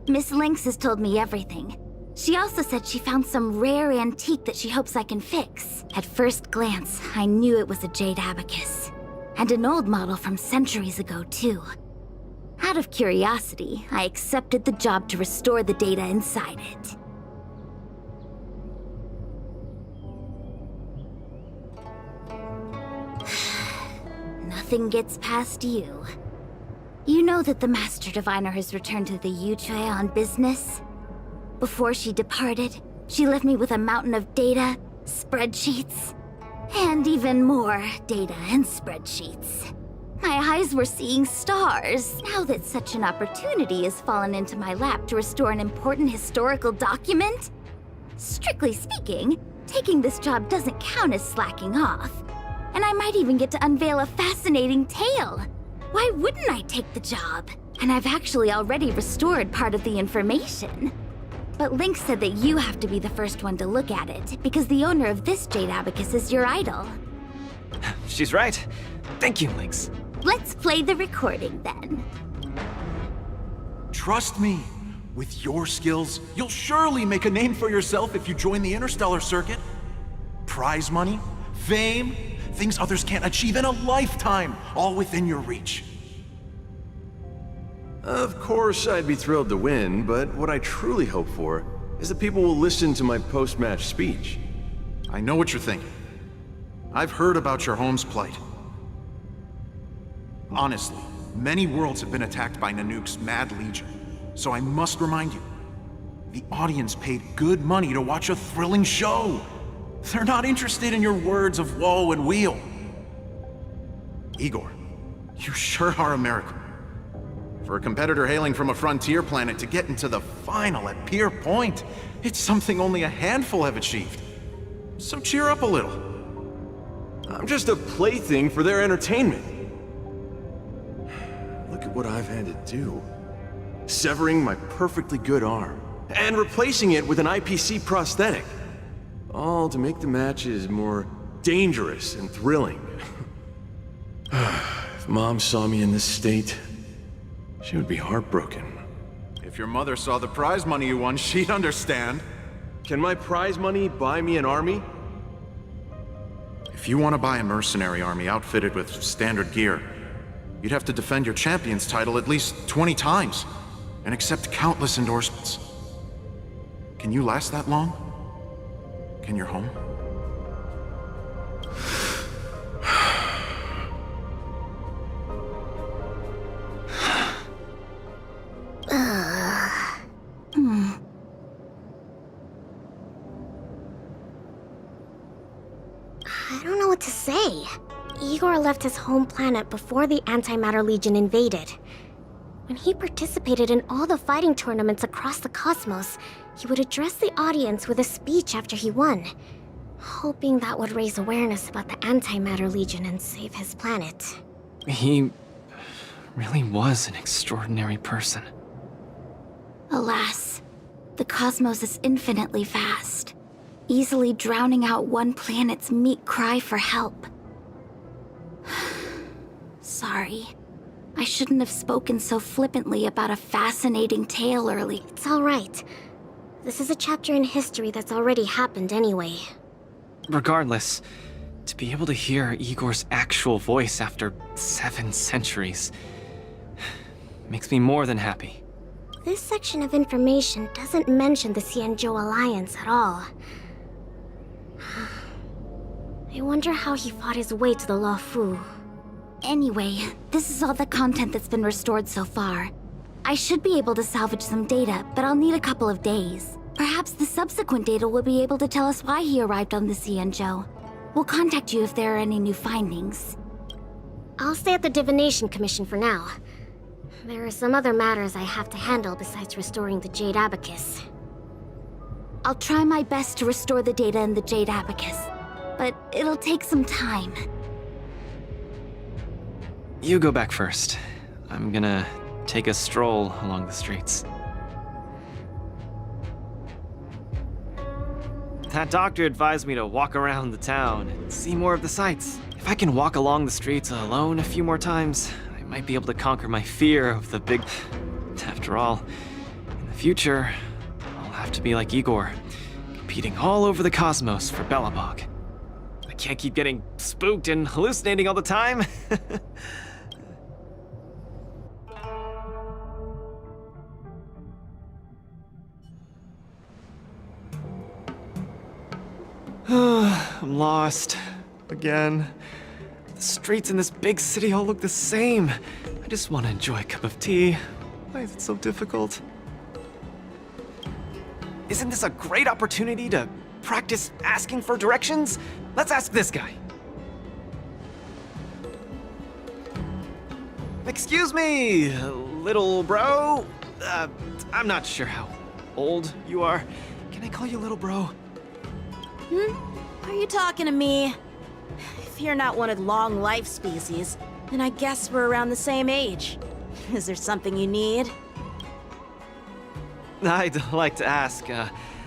Miss Lynx has told me everything. She also said she found some rare antique that she hopes I can fix. At first glance, I knew it was a jade abacus. And an old model from centuries ago, too. Out of curiosity, I accepted the job to restore the data inside it. Nothing gets past you. You know that the Master Diviner has returned to the Yuzhui on business? Before she departed, she left me with a mountain of data, spreadsheets, and even more data and spreadsheets. My eyes were seeing stars, now that such an opportunity has fallen into my lap to restore an important historical document. Strictly speaking, taking this job doesn't count as slacking off. And I might even get to unveil a fascinating tale. Why wouldn't I take the job? And I've actually already restored part of the information. But Link said that you have to be the first one to look at it, because the owner of this jade abacus is your idol. She's right. Thank you, Lynx. Let's play the recording then. Trust me, with your skills, you'll surely make a name for yourself if you join the Interstellar Circuit. Prize money, fame, things others can't achieve in a lifetime, all within your reach. Of course, I'd be thrilled to win, but what I truly hope for is that people will listen to my post-match speech. I know what you're thinking. I've heard about your home's plight. Honestly, many worlds have been attacked by Nanook's Mad Legion, so I must remind you, the audience paid good money to watch a thrilling show. They're not interested in your words of woe and weal. Igor, you sure are a miracle. For a competitor hailing from a frontier planet to get into the final at Pier Point, it's something only a handful have achieved. So cheer up a little. I'm just a plaything for their entertainment. Look at what I've had to do. Severing my perfectly good arm, and replacing it with an IPC prosthetic. All to make the matches more dangerous and thrilling. If Mom saw me in this state, she would be heartbroken. If your mother saw the prize money you won, she'd understand. Can my prize money buy me an army? If you want to buy a mercenary army outfitted with standard gear, you'd have to defend your champion's title at least 20 times, and accept countless endorsements. Can you last that long? Can your home? I don't know what to say. Igor left his home planet before the Antimatter Legion invaded. When he participated in all the fighting tournaments across the cosmos, he would address the audience with a speech after he won, hoping that would raise awareness about the Antimatter Legion and save his planet. He really was an extraordinary person. Alas, the cosmos is infinitely vast, easily drowning out one planet's meek cry for help. Sorry. I shouldn't have spoken so flippantly about a fascinating tale early. It's all right. This is a chapter in history that's already happened anyway. Regardless, to be able to hear Igor's actual voice after 7 centuries makes me more than happy. This section of information doesn't mention the Xianzhou Alliance at all. I wonder how he fought his way to the Luofu. Anyway, this is all the content that's been restored so far. I should be able to salvage some data, but I'll need a couple of days. Perhaps the subsequent data will be able to tell us why he arrived on the Xianzhou. We'll contact you if there are any new findings. I'll stay at the Divination Commission for now. There are some other matters I have to handle besides restoring the Jade Abacus. I'll try my best to restore the data in the Jade Abacus, but it'll take some time. You go back first. I'm gonna take a stroll along the streets. That doctor advised me to walk around the town and see more of the sights. If I can walk along the streets alone a few more times, I might be able to conquer my fear of the big... After all, in the future, I'll have to be like Igor, competing all over the cosmos for Belobog. I can't keep getting spooked and hallucinating all the time. I'm lost. Again. The streets in this big city all look the same. I just want to enjoy a cup of tea. Why is it so difficult? Isn't this a great opportunity to practice asking for directions? Let's ask this guy. Excuse me, little bro? I'm not sure how old you are. Can I call you little bro? Are you talking to me? If you're not one of long life species, then I guess we're around the same age. Is there something you need? I'd like to ask,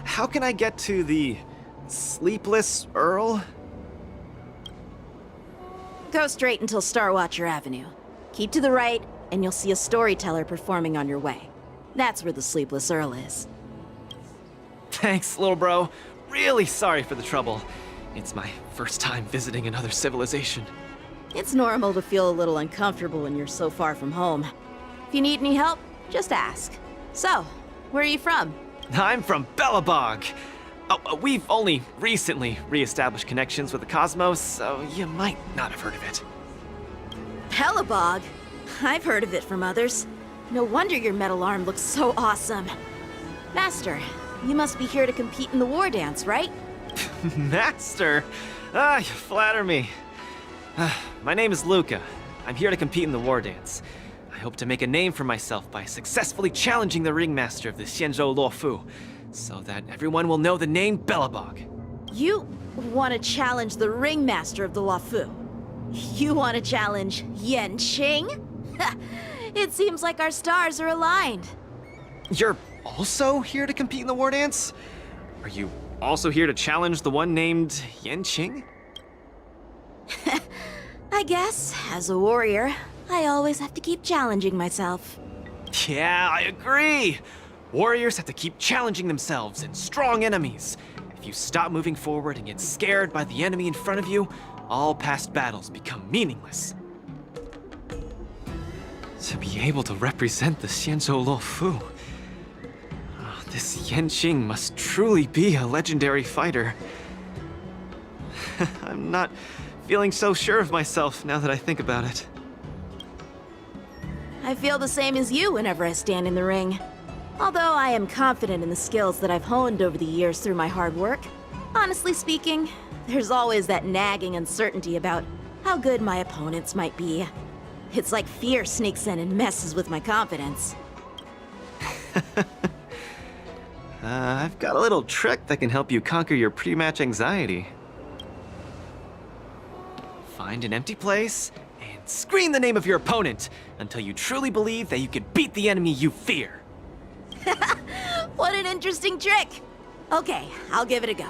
how can I get to the Sleepless Earl? Go straight until Starwatcher Avenue. Keep to the right, and you'll see a storyteller performing on your way. That's where the Sleepless Earl is. Thanks, little bro. Really sorry for the trouble. It's my first time visiting another civilization. It's normal to feel a little uncomfortable when you're so far from home. If you need any help, just ask. So, where are you from? I'm from Belobog. Oh, we've only recently re-established connections with the cosmos, so you might not have heard of it. Belobog? I've heard of it from others. No wonder your metal arm looks so awesome. Master, you must be here to compete in the Wardance, right? Master? You flatter me. My name is Luca. I'm here to compete in the Wardance. I hope to make a name for myself by successfully challenging the ringmaster of the Xianzhou Luofu, so that everyone will know the name Belobog. You want to challenge the ringmaster of the Luofu? You want to challenge Yanqing? It seems like our stars are aligned. You're also here to compete in the Wardance? Are you also here to challenge the one named Yanqing? I guess, as a warrior, I always have to keep challenging myself. Yeah, I agree! Warriors have to keep challenging themselves and strong enemies. If you stop moving forward and get scared by the enemy in front of you, all past battles become meaningless. To be able to represent the Xianzhou Luofu, this Yanqing must truly be a legendary fighter. I'm not feeling so sure of myself now that I think about it. I feel the same as you whenever I stand in the ring. Although I am confident in the skills that I've honed over the years through my hard work, honestly speaking, there's always that nagging uncertainty about how good my opponents might be. It's like fear sneaks in and messes with my confidence. I've got a little trick that can help you conquer your pre-match anxiety. Find an empty place and scream the name of your opponent until you truly believe that you can beat the enemy you fear. What an interesting trick! Okay, I'll give it a go.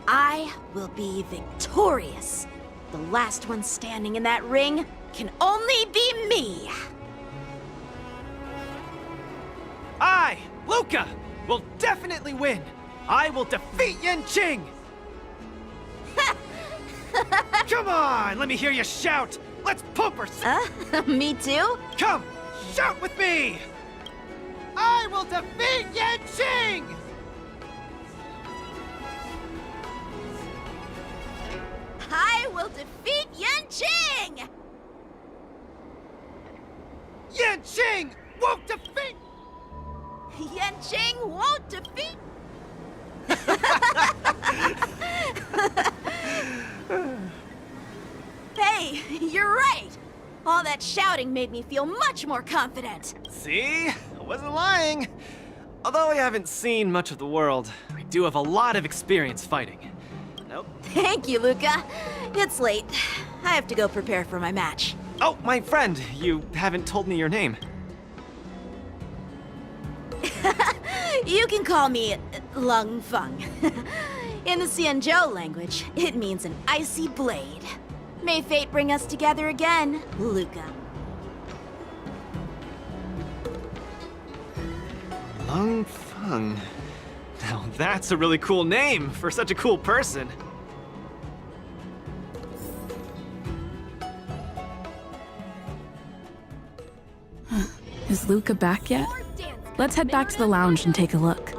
I will be victorious. The last one standing in that ring can only be me. I, Luca, will definitely win. I will defeat Yanqing. Come on, let me hear you shout. Let's pump her. Me too? Come, shout with me. I will defeat Yanqing. I will defeat Yanqing! Yanqing won't defeat! Yanqing won't defeat! Hey, you're right! All that shouting made me feel much more confident. See? I wasn't lying. Although I haven't seen much of the world, I do have a lot of experience fighting. Nope. Thank you, Luca. It's late. I have to go prepare for my match. Oh, my friend, you haven't told me your name. You can call me Lung Feng. In the Xianzhou language, it means an icy blade. May fate bring us together again, Luca. Lung Feng. Now that's a really cool name for such a cool person. Is Luca back yet? Let's head back to the lounge and take a look.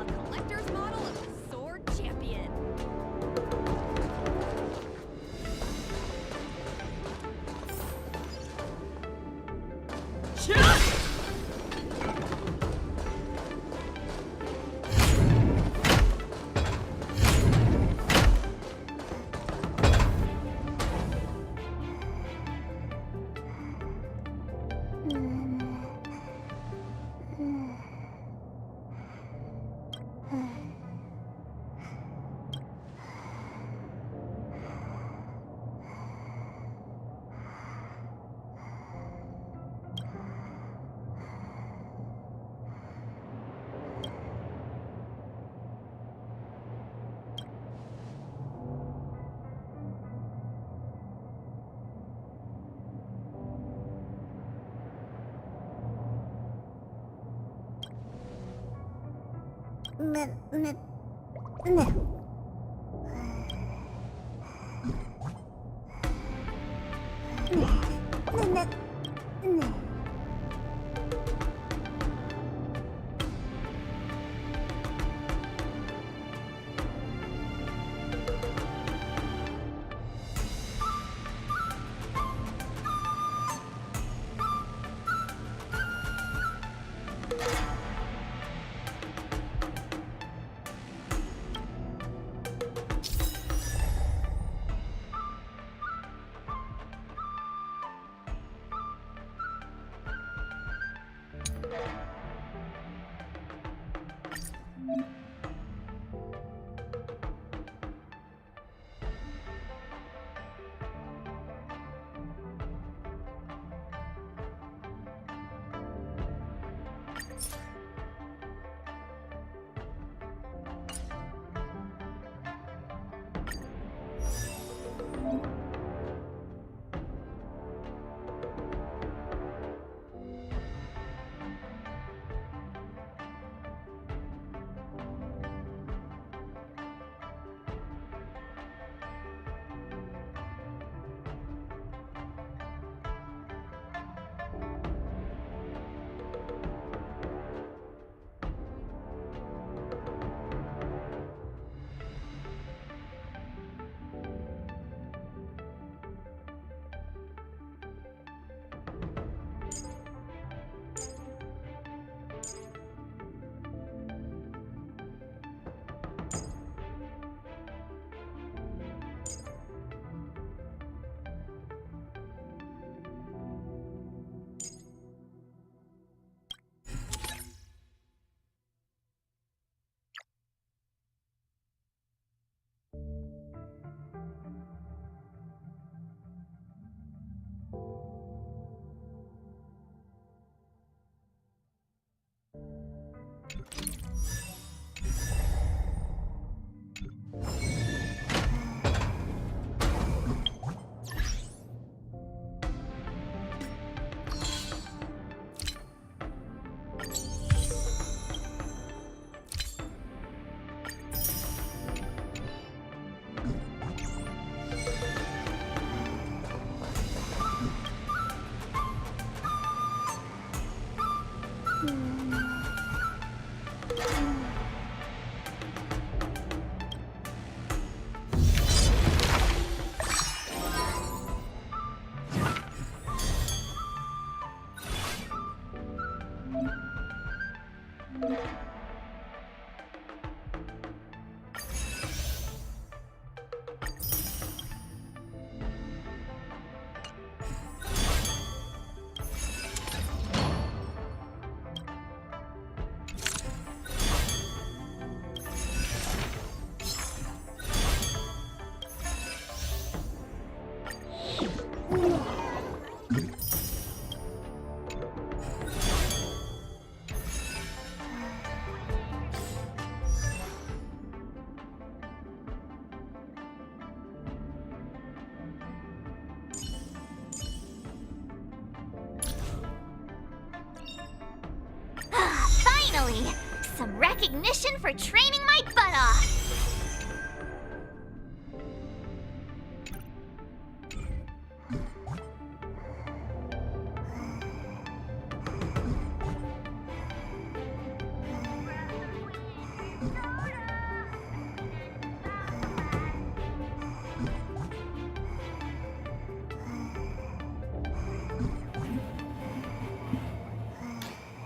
Finally! Some recognition for training my butt off!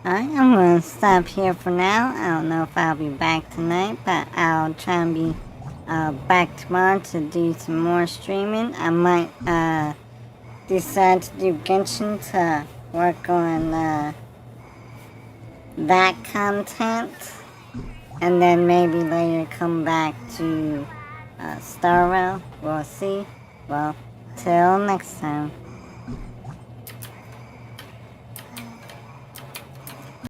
Alright, I'm gonna stop here for now. I don't know if I'll be back tonight, but I'll try and be back tomorrow to do some more streaming. I might decide to do Genshin to work on that content, and then maybe later come back to Star Rail. We'll see. Well, till next time.